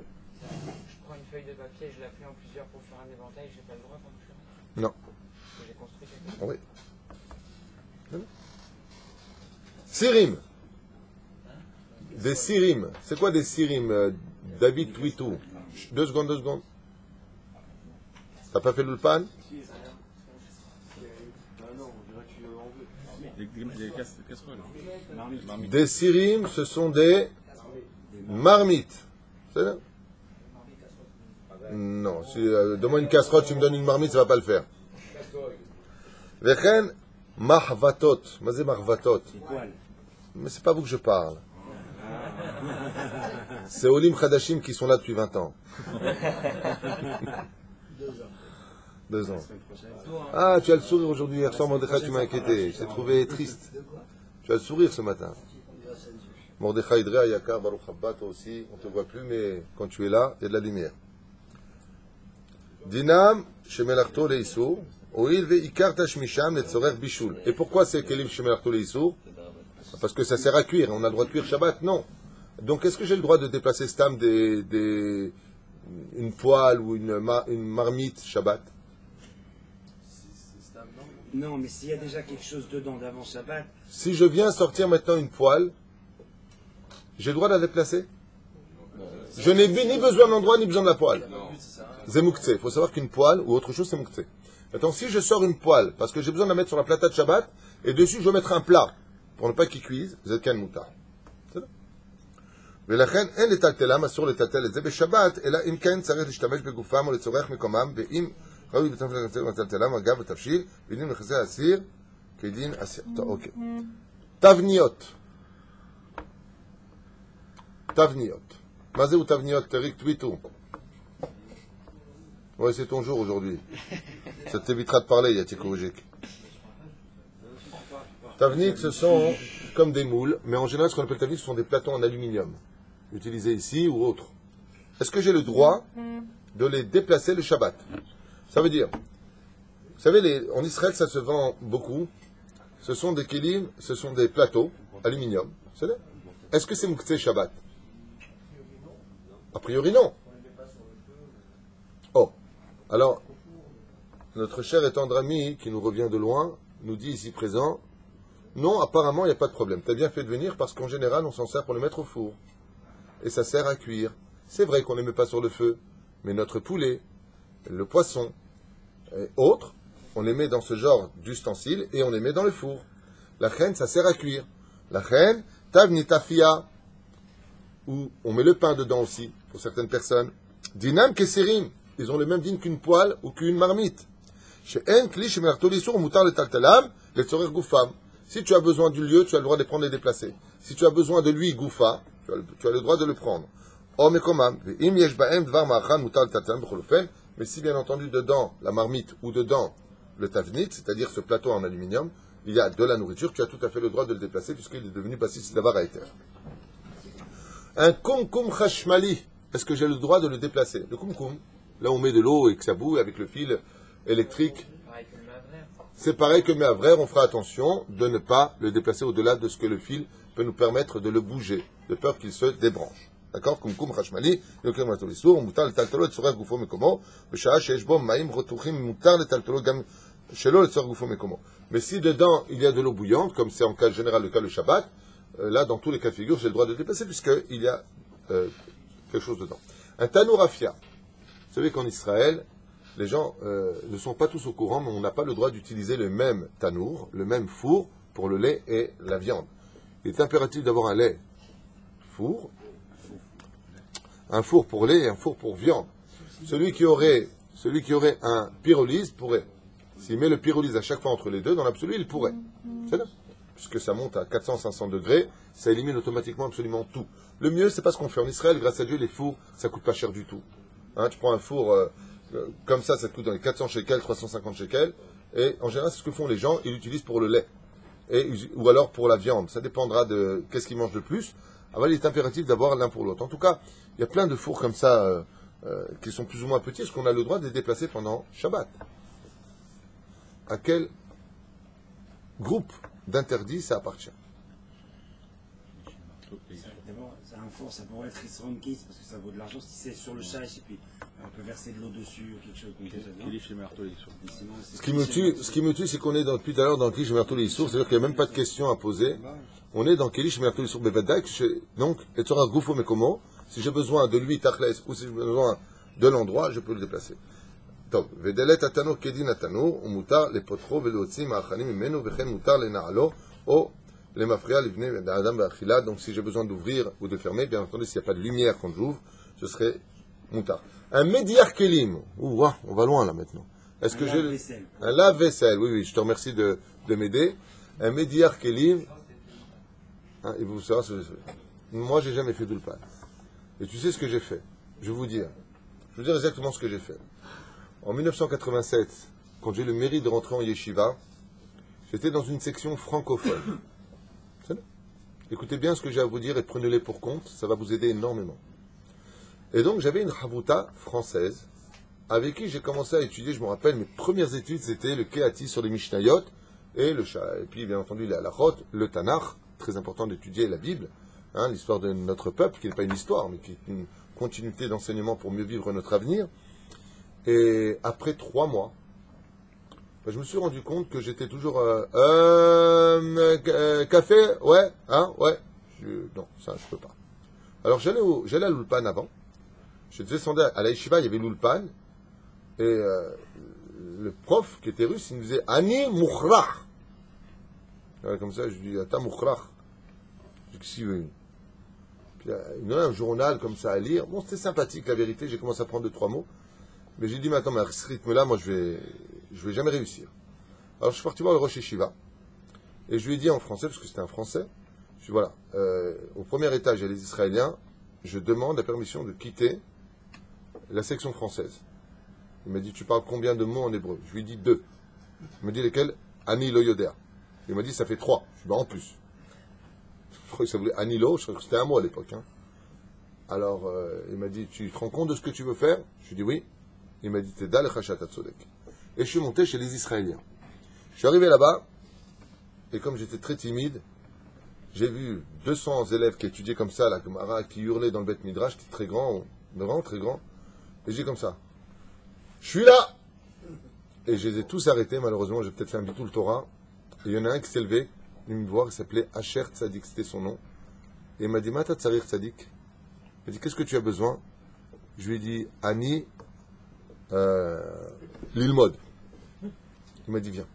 prends une feuille de papier, je la plie en plusieurs pour faire un éventail, j'ai pas le droit comme ça? Non. J'ai construit quelque chose. Oui. Sirim. Des sirim. C'est quoi des sirim? David Twitou. 2 secondes. T'as pas fait l'ulpan? Des casseroles. Marmites. Des sirim, ce sont des marmites. C'est là? Non, si, donne-moi une casserole, tu me donnes une marmite, ça ne va pas le faire. Vechen mahvatot. Mazé mahvatot. Mais c'est pas vous que je parle. C'est Olim Khadashim qui sont là depuis 20 ans. 2 ans. Ah, tu as le sourire aujourd'hui. Hier soir, Mordechai, tu m'as inquiété. Je t'ai trouvé triste. Tu as le sourire ce matin. Mordechai Idrea, Yakar, Baruch Habba, toi aussi. On ne te voit plus, mais quand tu es là, il y a de la lumière. Dinam, Shemelachto Leisur, Oil ve Ikar Tashmisham, Netzorer Bishul. Et pourquoi c'est Kelim Shemelachto Leisur? Parce que ça sert à cuire. On a le droit de cuire Shabbat? Non. Donc, est-ce que j'ai le droit de déplacer stam une poêle ou une marmite Shabbat? Non, mais s'il y a déjà quelque chose dedans d'avant Shabbat. Si je viens sortir maintenant une poêle, j'ai le droit de la déplacer? Je n'ai ni besoin de l'endroit ni besoin de la poêle. C'est mouktsé. Il faut savoir qu'une poêle ou autre chose, c'est mouktsé. Maintenant, si je sors une poêle, parce que j'ai besoin de la mettre sur la plata de Shabbat, et dessus je vais mettre un plat, pour ne pas qu'il cuise, vous êtes qu'un moutar. ולכן אין לטלטלם, אסור לטלטל את זה בשבת, אלא אם כן צריך להשתמש בגופם או לצורך מקומם, ואם ראוי לטלטלם אגב בתבשיל, בדין נכסי האסיר, כדין אסיר. טוב, אוקיי. תבניות. תבניות. מה זהו תבניות? תריק טוויטו. Ouais, c'est ton jour aujourd'hui. Ça t'évitera de parler, Yatik Oujik. Tavnit, ce sont comme des moules, mais en général, ce qu'on appelle tavnit, ce sont des plateaux en aluminium, utilisés ici ou autres. Est-ce que j'ai le droit de les déplacer le Shabbat? Ça veut dire, vous savez, en Israël, ça se vend beaucoup. Ce sont des kélim, ce sont des plateaux aluminium. Est-ce que c'est Mouktsé Shabbat? A priori, non. Oh, alors, notre cher et tendre ami, qui nous revient de loin, nous dit ici présent, non, apparemment, il n'y a pas de problème. Tu as bien fait de venir parce qu'en général, on s'en sert pour le mettre au four. Et ça sert à cuire. C'est vrai qu'on ne les met pas sur le feu, mais notre poulet, le poisson et autres, on les met dans ce genre d'ustensiles et on les met dans le four. La reine, ça sert à cuire. La reine, tavnitafia, où on met le pain dedans aussi, pour certaines personnes. Dinam keserim, ils ont le même din qu'une poêle ou qu'une marmite. Chez En kli, chez Mertolisur, moutar le taltalam, le tzorer goufam. Si tu as besoin du lieu, tu as le droit de les prendre et les déplacer. Si tu as besoin de lui, goufa, tu as le droit de le prendre. Mais si bien entendu dedans la marmite ou dedans le tavnit, c'est-à-dire ce plateau en aluminium, il y a de la nourriture, tu as tout à fait le droit de le déplacer puisqu'il est devenu passis d'avar à éther. Un kumkum chashmali, est-ce que j'ai le droit de le déplacer? Le kumkum, là on met de l'eau et que ça boue avec le fil électrique. C'est pareil que le méavrer, on fera attention de ne pas le déplacer au-delà de ce que le fil peut nous permettre de le bouger, de peur qu'il se débranche. D'accord? Kumkum chashmali, yokem matolisur, mutar le taltolo et tzorer goufo mekomo, b'sha'a she'esh bo ma'im rotuchim mutar le taltolo gam shelo le tzorer goufo mekomo. Mais si dedans il y a de l'eau bouillante, comme c'est en cas général le cas le Shabbat, là dans tous les cas de figure j'ai le droit de le déplacer puisqu'il y a quelque chose dedans. Un tanour afia. Vous savez qu'en Israël, les gens ne sont pas tous au courant, mais on n'a pas le droit d'utiliser le même tanour, le même four pour le lait et la viande. Il est impératif d'avoir un lait four, un four pour lait et un four pour viande. Celui qui aurait un pyrolyse pourrait. S'il met le pyrolyse à chaque fois entre les deux, dans l'absolu, il pourrait. C'est là. Puisque ça monte à 400-500 degrés, ça élimine automatiquement absolument tout. Le mieux, c'est pas ce qu'on fait en Israël. Grâce à Dieu, les fours, ça coûte pas cher du tout. Hein, tu prends un four comme ça te coûte dans les 400 shekels, 350 shekels. Et en général, c'est ce que font les gens. Ils l'utilisent pour le lait. Ou alors pour la viande. Ça dépendra de qu'est-ce qu'ils mangent le plus. Alors, il est impératif d'avoir l'un pour l'autre. En tout cas, il y a plein de fours comme ça qui sont plus ou moins petits. Est-ce qu'on a le droit de les déplacer pendant Shabbat? À quel groupe d'interdits ça appartient? D'abord, un four, ça pourrait être Isron Kiss, parce que ça vaut de l'argent si c'est sur le châche, et puis on peut verser de l'eau dessus, ou quelque chose comme ça. Ce qui me tue, c'est qu'on est depuis tout à l'heure dans Kli Shemerto Leissour, c'est-à-dire qu'il n'y a même pas de questions à poser. On est dans Kli Shemerto Leissour Bevadai, donc, et Tzora Goufo Mekomo, si j'ai besoin de lui, Tachles, ou si j'ai besoin de l'endroit, je peux le déplacer. טוב, ודלת התנור כדין התנור, ומותר לפותחו ולהוציא מאכלים ממנו, וכן מותר לנעלו, או למפריע לבני האדם והאכילה. Donc si j'ai besoin d'ouvrir ou de fermer, bien entendu, s'il n'y a pas de lumière quand j'ouvre, ce serait moutar. Un médiar kelim. Ouh, on va loin là maintenant. Est-ce que j'ai un lave-vaisselle? Oui, je te remercie de m'aider. Un médiar kelim. Hein, et vous saurez ce que je fais. Moi, j'ai jamais fait d'ulpan. Et tu sais ce que j'ai fait? Je vais vous dire exactement ce que j'ai fait. En 1987, quand j'ai eu le mérite de rentrer en yeshiva, j'étais dans une section francophone. Écoutez bien ce que j'ai à vous dire et prenez-les pour compte, ça va vous aider énormément. Et donc j'avais une chavruta française avec qui j'ai commencé à étudier, je me rappelle, mes premières études c'était le Keati sur les Mishnayot et puis bien entendu la Halachot, le Tanakh, très important d'étudier la Bible, hein, l'histoire de notre peuple, qui n'est pas une histoire, mais qui est une continuité d'enseignement pour mieux vivre notre avenir. Et après 3 mois, je me suis rendu compte que j'étais toujours café, ouais, hein, ouais. Non, ça je peux pas. Alors j'allais à l'Ulpan avant. Je descendais à la Yeshiva, il y avait l'Ulpan et le prof qui était russe, il me disait Ani Mukhrach. Comme ça, je dis Ata Mukhrach. Je dis qu'est-ce qu'il veut. Puis il y a un journal comme ça à lire. Bon, c'était sympathique, la vérité. J'ai commencé à prendre 2-3 mots. Mais j'ai dit, mais attends, mais à ce rythme-là, moi, je vais jamais réussir. Alors, je suis parti voir le Rosh Yeshiva. Et je lui ai dit en français, parce que c'était un français, je dis, voilà, au premier étage, il y a les Israéliens, je demande la permission de quitter la section française. Il m'a dit, tu parles combien de mots en hébreu? Je lui ai dit 2. Il m'a dit lesquels? Ani lo yoder. Il m'a dit, ça fait 3. Je dis, bah, en plus. Je crois que ça voulait Ani lo, je crois que c'était un mot à l'époque. Hein. Alors, il m'a dit, tu te rends compte de ce que tu veux faire? Je lui ai dit, oui. Il m'a dit, t'es dal chachat tzodek. Et je suis monté chez les Israéliens. Je suis arrivé là-bas, et comme j'étais très timide, j'ai vu 200 élèves qui étudiaient comme ça, la Gemara, qui hurlaient dans le Beth Midrash, qui était très grand, très grand. Et j'ai comme ça. Je suis là! Et je les ai tous arrêtés, malheureusement, j'ai peut-être fait un bitou le Torah. Et il y en a un qui s'est levé, il me voir, il s'appelait Asher Tzadik, c'était son nom. Et il m'a dit, Mata Tzarir Tzadik. Il m'a dit, qu'est-ce que tu as besoin? Je lui ai dit, Ani, l'Ilmod. Il m'a dit, viens.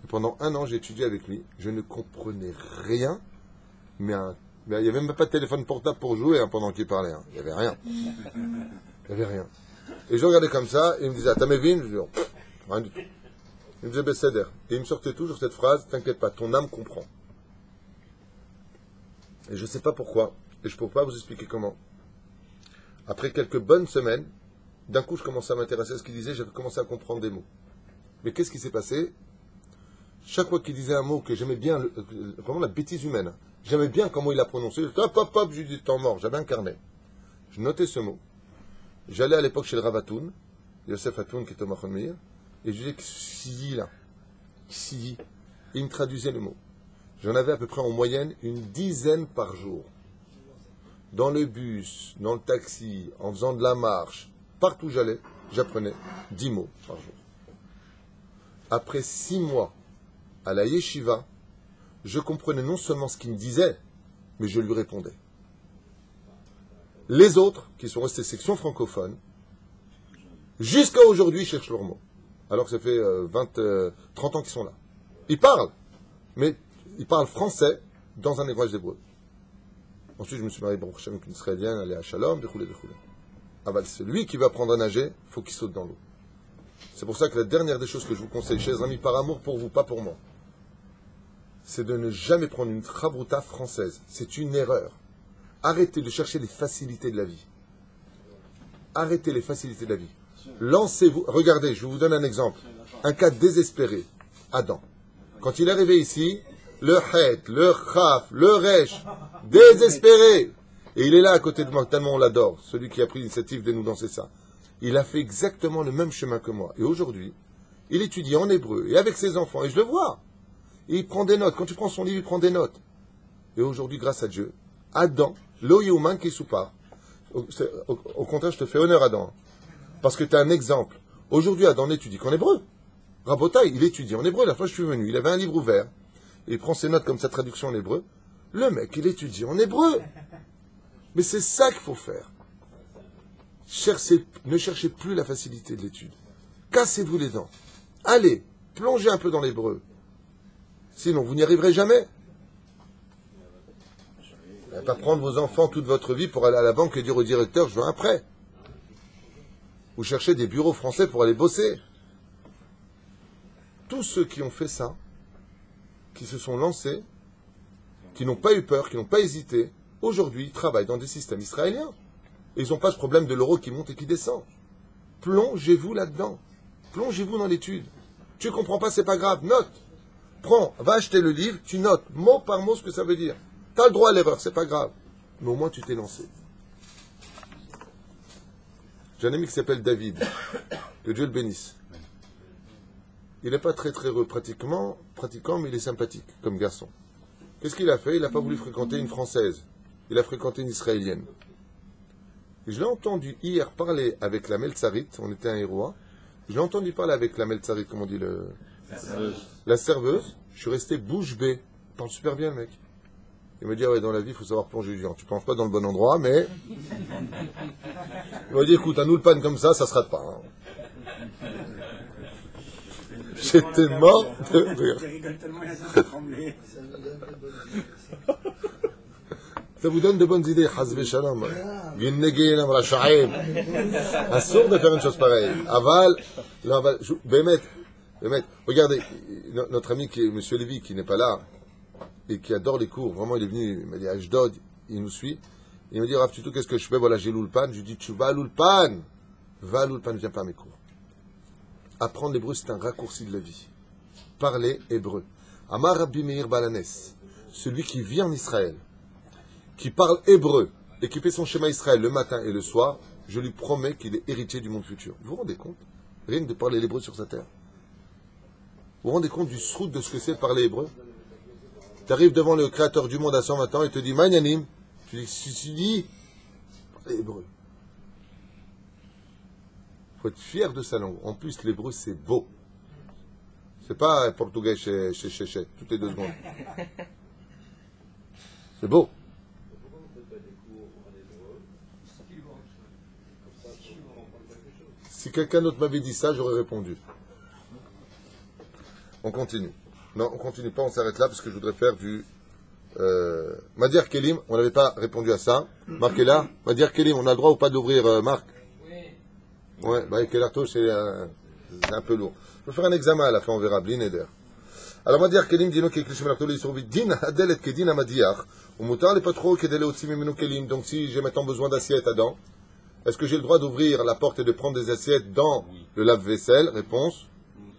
Et pendant 1 an, j'ai étudié avec lui. Je ne comprenais rien, mais il n'y avait même pas de téléphone portable pour jouer hein, pendant qu'il parlait. Hein. Il n'y avait rien. Il n'y avait rien. Et je regardais comme ça, et il me disait, t'as mes vignes? Je lui dis, rien du tout. Il me disait, Besséder. Et il me sortait toujours cette phrase, t'inquiète pas, ton âme comprend. Et je ne sais pas pourquoi, et je ne peux pas vous expliquer comment. Après quelques bonnes semaines, d'un coup, je commençais à m'intéresser à ce qu'il disait, j'avais commencé à comprendre des mots. Mais qu'est-ce qui s'est passé? Chaque fois qu'il disait un mot que j'aimais bien, vraiment la bêtise humaine, j'aimais bien comment il l'a prononcé, hop, hop, hop, je lui dis, temps mort, j'avais un carnet. Je notais ce mot. J'allais à l'époque chez le Rav Atoun, Yosef Atoun qui est au Machon Meir, et je disais, qu'est-ce qu'il dit là? Qu'est-ce qu'il dit? Il me traduisait le mot. J'en avais à peu près en moyenne une 10aine par jour. Dans le bus, dans le taxi, en faisant de la marche, partout où j'allais, j'apprenais 10 mots par jour. Après 6 mois, à la yeshiva, je comprenais non seulement ce qu'il me disait, mais je lui répondais. Les autres, qui sont restés section francophone, jusqu'à aujourd'hui, cherchent leurs mots. Alors que ça fait 30 ans qu'ils sont là. Ils parlent, mais ils parlent français dans un linguage d'hébreu. Ensuite, je me suis marié pour une israélienne, aller à Shalom, découlé. Aval, celui qui va apprendre à nager, il faut qu'il saute dans l'eau. C'est pour ça que la dernière des choses que je vous conseille, chers amis, par amour pour vous, pas pour moi, c'est de ne jamais prendre une chavruta française. C'est une erreur. Arrêtez de chercher les facilités de la vie. Arrêtez les facilités de la vie. Lancez-vous. Regardez, je vous donne un exemple. Un cas désespéré. Adam. Quand il est arrivé ici, le het, le chaf, le resh, désespéré. Et il est là à côté de moi, tellement on l'adore. Celui qui a pris l'initiative de nous danser ça. Il a fait exactement le même chemin que moi. Et aujourd'hui, il étudie en hébreu et avec ses enfants. Et je le vois. Et il prend des notes. Quand tu prends son livre, il prend des notes. Et aujourd'hui, grâce à Dieu, Adam, lo yehuman qui soupar. Au contraire, je te fais honneur, Adam. Parce que tu as un exemple. Aujourd'hui, Adam étudie qu'en hébreu. Rabotai, il étudie en hébreu. La fois que je suis venu, il avait un livre ouvert. Et il prend ses notes comme sa traduction en hébreu. Le mec, il étudie en hébreu. Mais c'est ça qu'il faut faire. Ne cherchez plus la facilité de l'étude. Cassez-vous les dents. Allez, plongez un peu dans l'hébreu. Sinon, vous n'y arriverez jamais. Vous n'allez pas prendre vos enfants toute votre vie pour aller à la banque et dire au directeur, je veux un prêt. Vous cherchez des bureaux français pour aller bosser. Tous ceux qui ont fait ça, qui se sont lancés, qui n'ont pas eu peur, qui n'ont pas hésité, aujourd'hui, ils travaillent dans des systèmes israéliens. Et ils n'ont pas ce problème de l'euro qui monte et qui descend. Plongez-vous là-dedans. Plongez-vous dans l'étude. Tu ne comprends pas, c'est pas grave. Note. Prends, va acheter le livre, tu notes mot par mot ce que ça veut dire. Tu as le droit à l'erreur, c'est pas grave. Mais au moins tu t'es lancé. J'ai un ami qui s'appelle David. Que Dieu le bénisse. Il n'est pas très heureux pratiquant, mais il est sympathique comme garçon. Qu'est-ce qu'il a fait? Il n'a pas voulu fréquenter une Française. Il a fréquenté une Israélienne. Et je l'ai entendu hier parler avec la Meltzarit, on était à un héros. Je l'ai entendu parler avec la Meltzarit, comment on dit la serveuse. Je suis resté bouche bée. Il parle super bien le mec. Il me dit, ah ouais, dans la vie, il faut savoir plonger du genre. Tu ne plonges pas dans le bon endroit, mais... Il m'a dit, écoute, un oulpan comme ça se rate pas. Hein. J'étais mort de rire. Ça vous donne de bonnes idées, Hazve Shalom. Assourd de faire une chose pareille. Aval, Bémet, regardez, notre ami qui est M. Lévy, qui n'est pas là, et qui adore les cours, vraiment il est venu, il m'a dit Ashdod, il nous suit, il me dit Rav Tutu, qu'est-ce que je fais? Voilà, j'ai l'Ulpan, je lui dis tu vas à l'Ulpan, viens pas à mes cours. apprendre l'hébreu, c'est un raccourci de la vie. Parler hébreu. Amar Rabbi Meir Balanes, celui qui vit en Israël, qui parle hébreu et qui fait son schéma Israël le matin et le soir, je lui promets qu'il est héritier du monde futur. Vous vous rendez compte? Rien que de parler l'hébreu sur sa terre. Vous vous rendez compte du srout de ce que c'est de parler hébreu? Tu arrives devant le créateur du monde à 120 ans et te dit Magnanim. Tu dis, parler hébreu. Il faut être fier de sa langue. En plus, l'hébreu, c'est beau. C'est pas portugais chez toutes les 2 secondes. C'est beau. Si quelqu'un d'autre m'avait dit ça, j'aurais répondu. On continue. Non, on continue pas, on s'arrête là parce que je voudrais faire du... Madir Kelim, on n'avait pas répondu à ça. Marc est là. Madir Kelim, on a le droit ou pas d'ouvrir Marc? Oui. Ouais, bah Kelarto, c'est un peu lourd. Je vais faire un examen à la fin, on verra. Blinéder. Alors Madir Kelim, dis-nous qu'il y a cliché Melarto, il survit. Din Adel et Kedin Amadiach. Ou Moutar, les pas trop, Kedele aussi, Mimenu Kelim. Donc si j'ai maintenant besoin d'assiettes à dents, est-ce que j'ai le droit d'ouvrir la porte et de prendre des assiettes dans le lave-vaisselle? Réponse.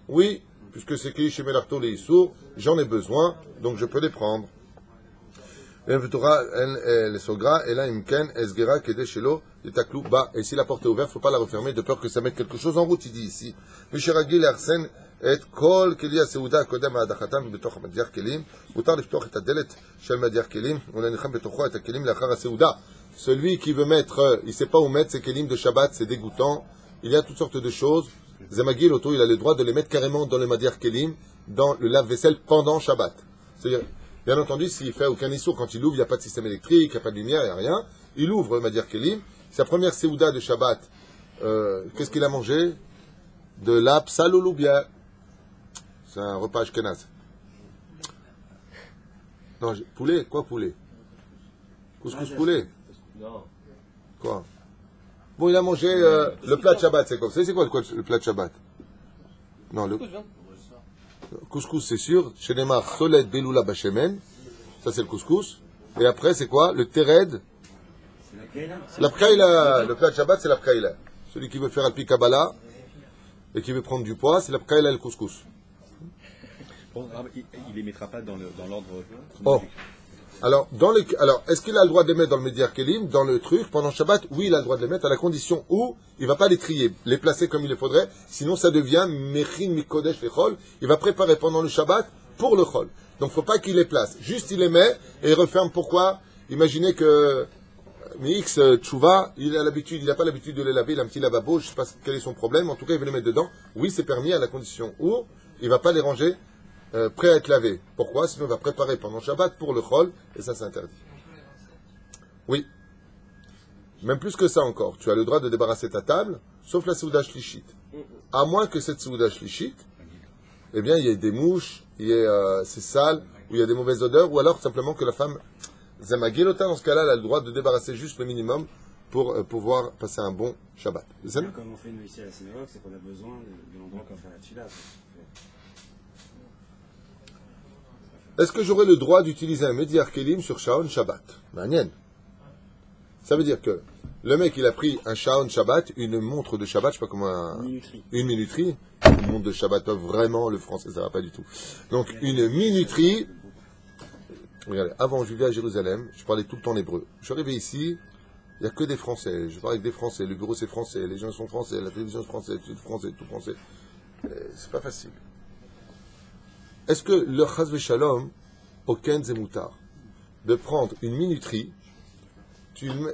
Oui. Puisque c'est qui chez Melarto les Issour, j'en ai besoin, donc je peux les prendre. Et si la porte est ouverte, il ne faut pas la refermer de peur que ça mette quelque chose en route, il dit ici. Celui qui veut mettre, il ne sait pas où mettre ses kelim de Shabbat, c'est dégoûtant. Il y a toutes sortes de choses. Zemagil Oto, il a le droit de les mettre carrément dans le Madir Kelim, dans le lave-vaisselle pendant Shabbat. C'est-à-dire, bien entendu, s'il fait aucun issour, quand il ouvre, il n'y a pas de système électrique, il n'y a pas de lumière, il n'y a rien. Il ouvre le Madir Kelim. Sa première Seouda de Shabbat, qu'est-ce qu'il a mangé? De la psalouloubia. C'est un repas ashkenaz. Non, poulet? Quoi poulet? Couscous poulet? Non. Quoi? Bon, il a mangé le plat de Shabbat, c'est quoi? Vous savez c'est quoi le plat de Shabbat? Non, le couscous, c'est sûr. Chez Neymar, Soled Beloula Bachemen. Ça, c'est le couscous. Et après, c'est quoi? Le tered. La pkaïla. Le plat de Shabbat, c'est la pkaïla. Celui qui veut faire un pi Kabbalah et qui veut prendre du poids, c'est la pkaïla et le couscous. Bon, il ne les mettra pas dans l'ordre. Oh. Alors, est-ce qu'il a le droit de les mettre dans le Médiar Kelim, dans le truc, pendant Shabbat? Oui, il a le droit de les mettre, à la condition où il ne va pas les trier, les placer comme il le faudrait, sinon ça devient Mechin Mikodesh le Chol. Il va préparer pendant le Shabbat pour le Chol. Donc, il ne faut pas qu'il les place. Juste, il les met et il referme. Pourquoi? Imaginez que Mix Tchouva, il n'a pas l'habitude de les laver, il a un petit lavabo, je ne sais pas quel est son problème, en tout cas, il veut les mettre dedans. Oui, c'est permis à la condition où il ne va pas les ranger prêt à être lavé. Pourquoi? Sinon, il va préparer pendant Shabbat pour le Chol, et ça, c'est interdit. Oui. Même plus que ça encore. Tu as le droit de débarrasser ta table, sauf la Souda Shlishit. À moins que cette Souda Shlishit, eh bien, il y ait des mouches, c'est sale, ou il y a des mauvaises odeurs, ou alors simplement que la femme, Zamagilota, dans ce cas-là, elle a le droit de débarrasser juste le minimum pour pouvoir passer un bon Shabbat. Comme on fait nous ici à la synagogue, c'est qu'on a besoin de l'endroit pour faire la tchila. Est-ce que j'aurai le droit d'utiliser un Médiar Kelim sur Shaon Shabbat? Manienne. Ça veut dire que le mec, il a pris un Shaon Shabbat, une montre de Shabbat, je sais pas comment... Une minuterie. Une montre de Shabbat, vraiment, le français, ça va pas du tout. Donc, une minuterie. Regardez, avant, je vivais à Jérusalem, je parlais tout le temps l'hébreu. Je suis arrivé ici, il n'y a que des Français. Je parle avec des Français, le bureau c'est français, les gens sont français, la télévision c'est français, tout français. C'est pas facile. Est-ce que le Chazve Shalom, au Ken Zemoutar, de prendre une minuterie,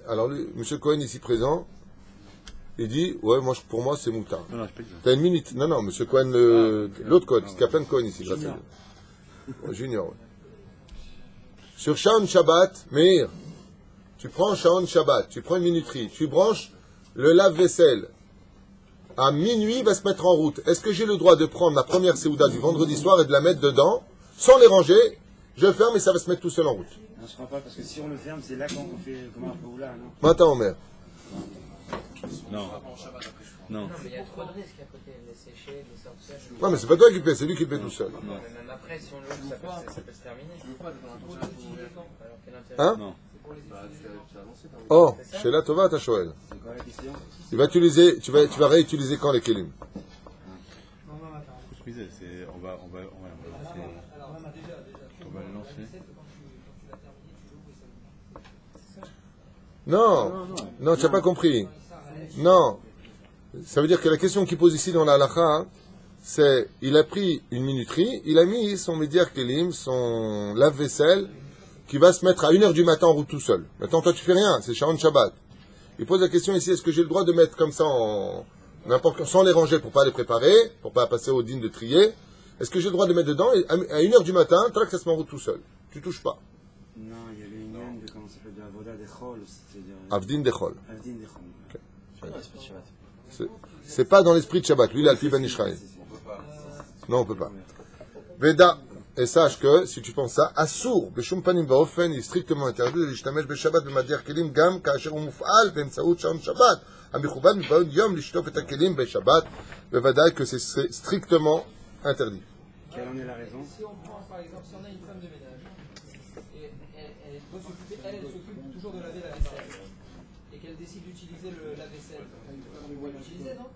alors M. Cohen ici présent, il dit, ouais, pour moi c'est Moutar. Non, je peux dire. T'as une minute. Non, M. Cohen, l'autre Cohen, parce qu'il y a plein de Cohen ici. Junior. Junior, ouais. Sur Shaon Shabbat, Meir, tu prends Shaon Shabbat, tu prends une minuterie, tu branches le lave-vaisselle. À minuit, il va se mettre en route. Est-ce que j'ai le droit de prendre ma première Séouda du vendredi soir et de la mettre dedans, sans les ranger? Je ferme et ça va se mettre tout seul en route. Non, je crois pas, parce que si on le ferme, c'est là qu'on fait comme un paoula, non? Maintenant, Omer. Non. Non. mais il y a trop de risques à côté, les sécher, les sortir. Non, mais c'est pas toi qui le fais, c'est lui qui le fait tout seul. Non, mais même après, si on l'ouvre, ça peut se terminer. Alors quel intérêt? Hein? Non. Oh, Sheila Tova, ta Shoel. C'est quoi la question? Tu vas réutiliser quand les kelim? construisez. On va le lancer. Non, tu n'as pas compris. Non. Ça veut dire que la question qu'il pose ici dans la halakha, c'est, il a pris une minuterie, il a mis son médiar kelim, son lave-vaisselle, qui va se mettre à 1h du matin en route tout seul. Maintenant, toi, tu fais rien, c'est Sharon Shabbat. Il pose la question ici, est-ce que j'ai le droit de mettre comme ça sans les ranger pour pas les préparer, pour pas passer au dîne de trier? Est-ce que j'ai le droit de les mettre dedans et à 1h du matin, tac, ça se met en route tout seul? Tu touches pas. Non, il y avait une ligne de, comment ça s'appelle, de Avoda Dechol, c'est-à-dire... Avdin Dechol. Avdin Dechol. C'est pas dans l'esprit de Shabbat. Lui, il a le Pivan Israël. Non, on peut pas. Veda, et sache que, si tu penses ça, Assour, Beshum Panim Vaofen, il est strictement interdit de l'ishtamesh Beshabbat, Bemadiar Kelim, Gam, Kaasher Muf'al, Bemsaout Shaon Shabbat, Amichubad, Mibaon Yom, Lishtof et Kelim, Beshabbat, Bevada, que c'est strictement interdit. Quelle en est la raison? Si on prend, par exemple, si on a une femme de ménage, et elle doit s'occuper, elle s'occupe toujours de laver la vaisselle, et qu'elle décide d'utiliser la vaisselle, on va l'utiliser, non?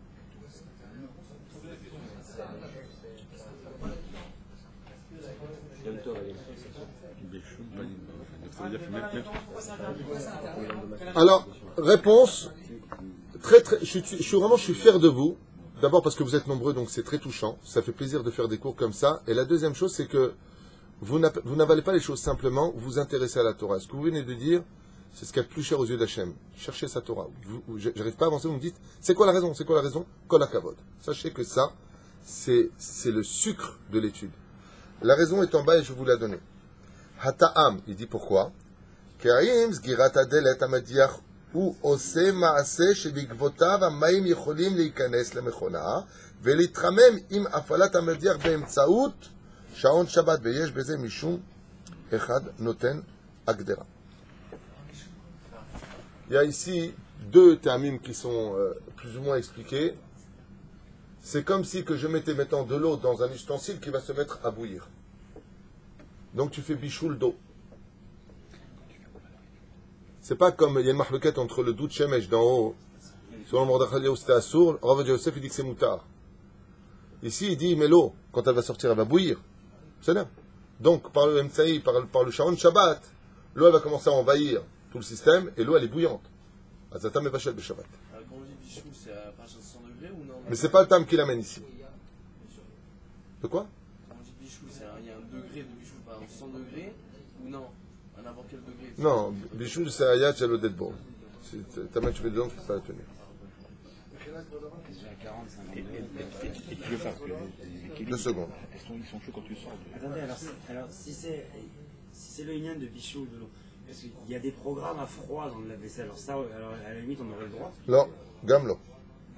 Alors, réponse, je suis fier de vous. D'abord parce que vous êtes nombreux, donc c'est très touchant. Ça fait plaisir de faire des cours comme ça. Et la deuxième chose, c'est que vous n'avalez pas les choses simplement, vous vous intéressez à la Torah. Ce que vous venez de dire, c'est ce qu'il y a de plus cher aux yeux d'Hachem. Cherchez sa Torah. J'arrive pas à avancer, vous me dites, c'est quoi la raison? C'est quoi la raison? Kol hakavod. Sachez que ça, c'est le sucre de l'étude. La raison est en bas et je vous la donne. Hata'am, il dit pourquoi? Ke'aim zgirat adelet amadiach הוא עושה מעשה שבעקבותיו המים יכולים להיכנס למכונה ולהתחמם עם הפעלת המדיח באמצעות שעון שבת, ויש בזה משום אחד נותן הגדרה. Il y a ici deux ta'amim qui sont plus ou moins expliqués. C'est comme si que je mettais maintenant de l'eau dans un ustensile qui va se mettre à bouillir. Donc tu fais bichoul d'eau. C'est pas comme il y a une mahlouquette entre le doute shemesh d'en haut, selon le Mordechai Eliyahu c'était assour, Rav Yosef il dit que c'est moutar. Ici il dit mais l'eau, quand elle va sortir, elle va bouillir. C'est là. Donc par le Mtsaï, par le Sharon Shabbat, l'eau elle va commencer à envahir tout le système et l'eau elle est bouillante. Azatam et Vachel de Shabbat. Quand on dit bichou, c'est à partir de 100 degrés ou non? Mais c'est pas le tam qui l'amène ici. De quoi? Quand on dit bichou, il y a un degré de bichou, par exemple 100 degrés ou non? À n'importe quel degré. Non, bichou c'est ayat jalo dedbo. Si ta main tu fais dedans, tu peux pas la tenir. Déjà à 45 Et tu veux faire que 2 secondes. ils sont chauds quand tu sors. Attendez, alors si c'est le yin de Bichou, de l'eau, est-ce qu'il y a des programmes à froid dans le lave-vaisselle? Alors ça, alors, à la limite, on aurait le droit. Non, gamlo.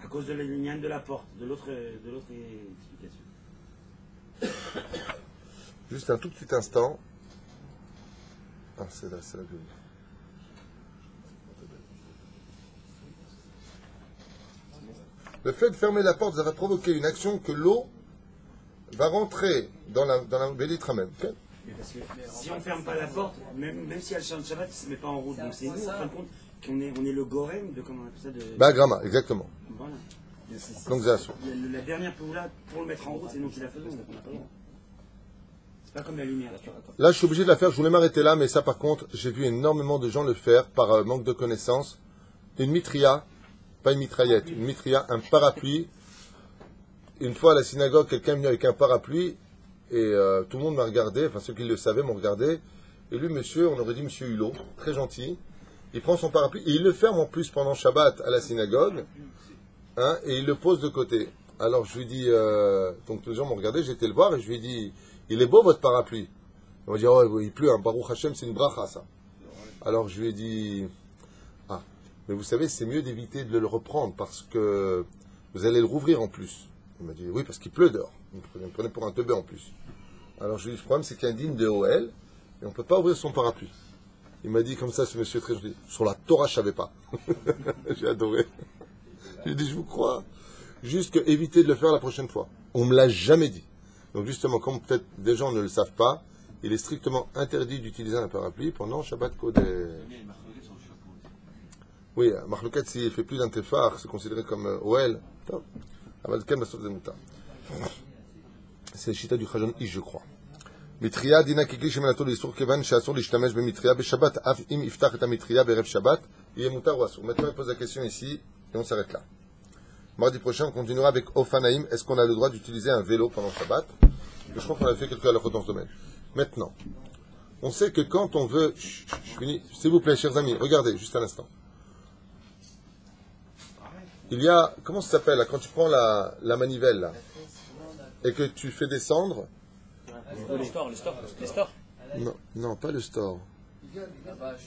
À cause de la ligne de la porte, de l'autre explication. Juste un tout petit instant. Ah, c'est là que je veux dire. Le fait de fermer la porte, ça va provoquer une action que l'eau va rentrer dans la bélitre même. Okay? Parce que si on ne ferme pas la porte, même si elle chante Shabbat, il ne se met pas en route. Donc c'est nous, en fin de compte, qu'on est le gorem de, comment on appelle ça, de... Bagrama, exactement. Voilà. Donc c'est ça. La dernière poula, pour le mettre en route, c'est nous qui la faisons, donc on n'a pas le droit. C'est pas comme la lumière. Là, je suis obligé de la faire, je voulais m'arrêter là, mais ça par contre, j'ai vu énormément de gens le faire par manque de connaissances. Une mitria, pas une mitraillette, une mitria, un parapluie. Une fois à la synagogue, quelqu'un est venu avec un parapluie et tout le monde m'a regardé, enfin ceux qui le savaient m'ont regardé. Et lui, monsieur, on aurait dit monsieur Hulot, très gentil, il prend son parapluie et il le ferme en plus pendant Shabbat à la synagogue, hein, et il le pose de côté. Alors je lui dis, donc tous les gens m'ont regardé, j'ai été le voir et je lui ai dit, il est beau votre parapluie. On va dire, oh, il pleut, un Baruch Hashem, c'est une bracha ça. Alors je lui ai dit, ah, mais vous savez, c'est mieux d'éviter de le reprendre parce que vous allez le rouvrir en plus. Il m'a dit, oui, parce qu'il pleut dehors. Vous me prenez pour un teubé en plus. Alors je lui ai dit, le problème c'est qu'il y a un digne de OL et on ne peut pas ouvrir son parapluie. Il m'a dit comme ça, ce monsieur très gentil, sur la Torah, je ne savais pas. J'ai adoré. J'ai dit, je vous crois. Juste que évitez de le faire la prochaine fois. On ne me l'a jamais dit. Donc justement, comme peut-être des gens ne le savent pas, il est strictement interdit d'utiliser un parapluie pendant Shabbat Kodesh. Oui, Mahloukat, s'il fait plus d'un tefar, c'est considéré comme OL. C'est le chita du Chajon Ish, je crois. Mitria dina kikli shemenato l'isur kevan she'asur l'ishtamesh bemitria beshabbat af im iftach et amitria berev shabbat yeh mutar ou asur. Maintenant, il pose la question ici et on s'arrête là. Mardi prochain, on continuera avec Ofanaim. Est-ce qu'on a le droit d'utiliser un vélo pendant Shabbat? Je crois qu'on a fait quelques halachot dans ce domaine. Maintenant, on sait que quand on veut... je finis. S'il vous plaît, chers amis, regardez, juste un instant. Il y a... Comment ça s'appelle là, quand tu prends la manivelle là, et que tu fais descendre... Le store. Non, non, pas le store.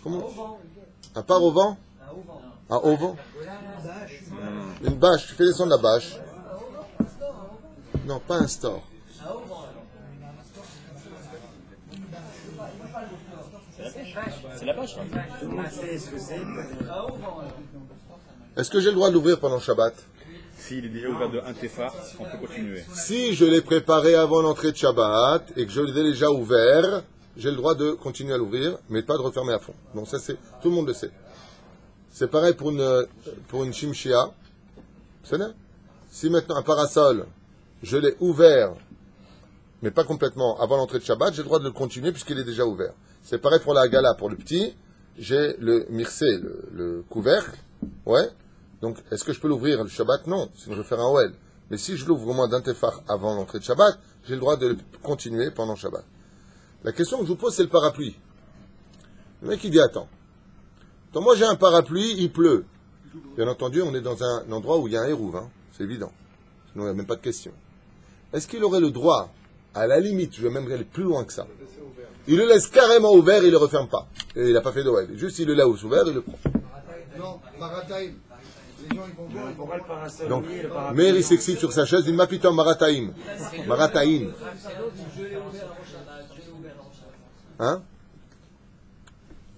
Comment? Un par au vent? Un au vent? Une bâche, tu fais descendre la bâche. Non, pas un store. C'est la bâche. Tout le monde sait ce que c'est. Est-ce que j'ai le droit de l'ouvrir pendant Shabbat? S'il est déjà ouvert de un tefar, on peut continuer. Si je l'ai préparé avant l'entrée de Shabbat et que je l'ai déjà ouvert, j'ai le droit de continuer à l'ouvrir, mais pas de refermer à fond. Donc ça, c'est tout le monde le sait. C'est pareil pour une chimchia. C'est vrai? Si maintenant un parasol, je l'ai ouvert, mais pas complètement avant l'entrée de Shabbat, j'ai le droit de le continuer puisqu'il est déjà ouvert. C'est pareil pour la Hagala, pour le petit, j'ai le mirsé, le couvercle, ouais. Donc, est-ce que je peux l'ouvrir le Shabbat? Non, sinon je vais faire un OL. Mais si je l'ouvre au moins d'un tefar avant l'entrée de Shabbat, j'ai le droit de le continuer pendant Shabbat. La question que je vous pose, c'est le parapluie. Le mec, il dit, attends, moi j'ai un parapluie, il pleut. Bien entendu, on est dans un endroit où il y a un hérouve, hein, c'est évident. Sinon, il n'y a même pas de question. Est-ce qu'il aurait le droit, à la limite, je vais même aller plus loin que ça, il le laisse carrément ouvert, il ne le referme pas. Et il n'a pas fait d'OL. Juste, il le laisse ouvert, il le prend. Non, Marataïm. Les gens, ils vont voir. Pourquoi le parasol? Donc, Meir, il s'excite sur sa chaise, il m'appelle Marataïm. Marataïm. Hein?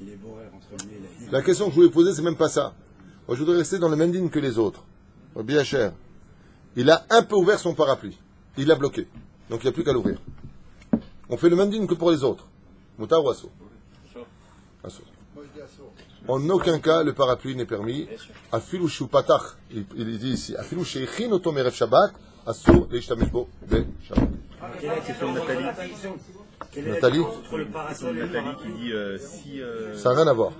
Il est beau entre lui et La question que je voulais poser, c'est même pas ça. Moi, je voudrais rester dans le même ligne que les autres. Bien cher. Il a un peu ouvert son parapluie. Il l'a bloqué. Donc, il n'y a plus qu'à l'ouvrir. On fait le même digne que pour les autres. Moutar ou assaut? Assaut. En aucun cas, le parapluie n'est permis. Afilou shu patach. Il dit ici. Afilou sheikhin oto merev Shabbat. Assour leishtamesh bo be Shabbat. Quelle est la question de Nathalie? Nathalie? Nathalie qui dit si... Ça n'a rien à voir.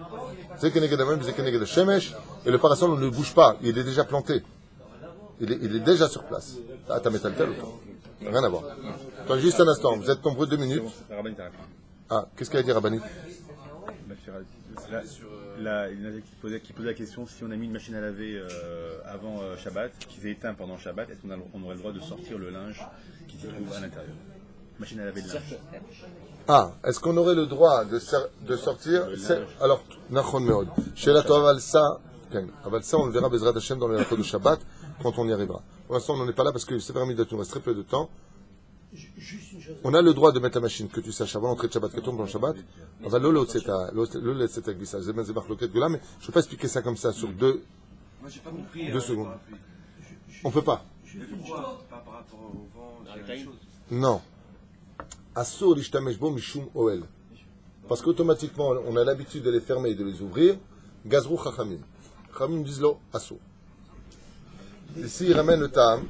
C'est keneged hamem, c'est keneged shemesh. Et le parasol, on ne le bouge pas. Il est déjà planté. Il est déjà sur place. Ah, t'as métal tel ou pas? Rien à voir. Attends, juste un instant. Vous êtes nombreux 2 minutes. Ah, qu'est-ce qu'elle a dit, Rabbani? Là, il y en a qui posait la question si on a mis une machine à laver avant Shabbat, qui s'est éteinte pendant Shabbat, est-ce qu'on aurait le droit de sortir le linge qui se trouve à l'intérieur? Machine à laver de linge. Ah, est-ce qu'on aurait le droit de sortir? Alors, Nachon Meod. Chez la Torah Avalsa, on le verra Bezrat Hashem dans le Lakot de Shabbat quand on y arrivera. Pour l'instant, on n'en est pas là parce que c'est permis de tout. Il reste très peu de temps. On a le droit de mettre la machine, que tu saches, avant l'entrée de Shabbat, que tombe dans le Shabbat. On va mais je ne peux pas expliquer ça comme ça sur 2 secondes. On ne peut pas. Non. Assour l'ishtamesh bo mishum oel. Parce qu'automatiquement, on a l'habitude de les fermer et de les ouvrir. Gazrou chachamim. Chachamim disent lo assour. Ici, il ramène le tam.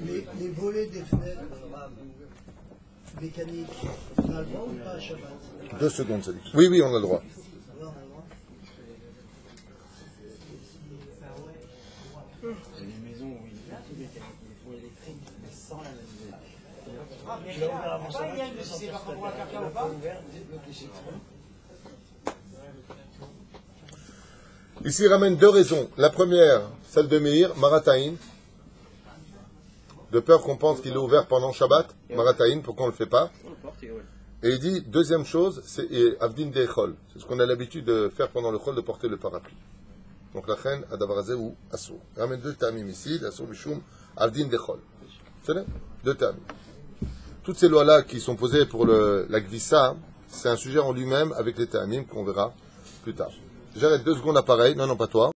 Les volets des fenêtres mécaniques, on a le droit ou pas à Shabbat? 2 secondes, ça dit. Oui, oui, on a le droit. les maisons où il y a tout mécanique, il faut électrique, mais sans la manivelle. Tu l'as ouvert avant Shabbat, tu peux sortir sur ta terre, tu l'as pas ouvert, tu es bloqué chez toi. Ici, il ramène 2 raisons. La première, celle de Meir, Marataïn. De peur qu'on pense qu'il est ouvert pendant Shabbat, Marataïn, pourquoi on ne le fait pas? Et il dit, deuxième chose, c'est Avdin Dechol. C'est ce qu'on a l'habitude de faire pendant le Chol, de porter le parapluie. Donc la reine, Adavarazé ou Assou. Il ramène 2 tamim ici, Assou Mishum, Avdin Dechol. C'est là 2 tamim. Toutes ces lois-là qui sont posées pour la Gvissa, c'est un sujet en lui-même avec les tamim qu'on verra plus tard. J'arrête 2 secondes à pareil. Non, pas toi.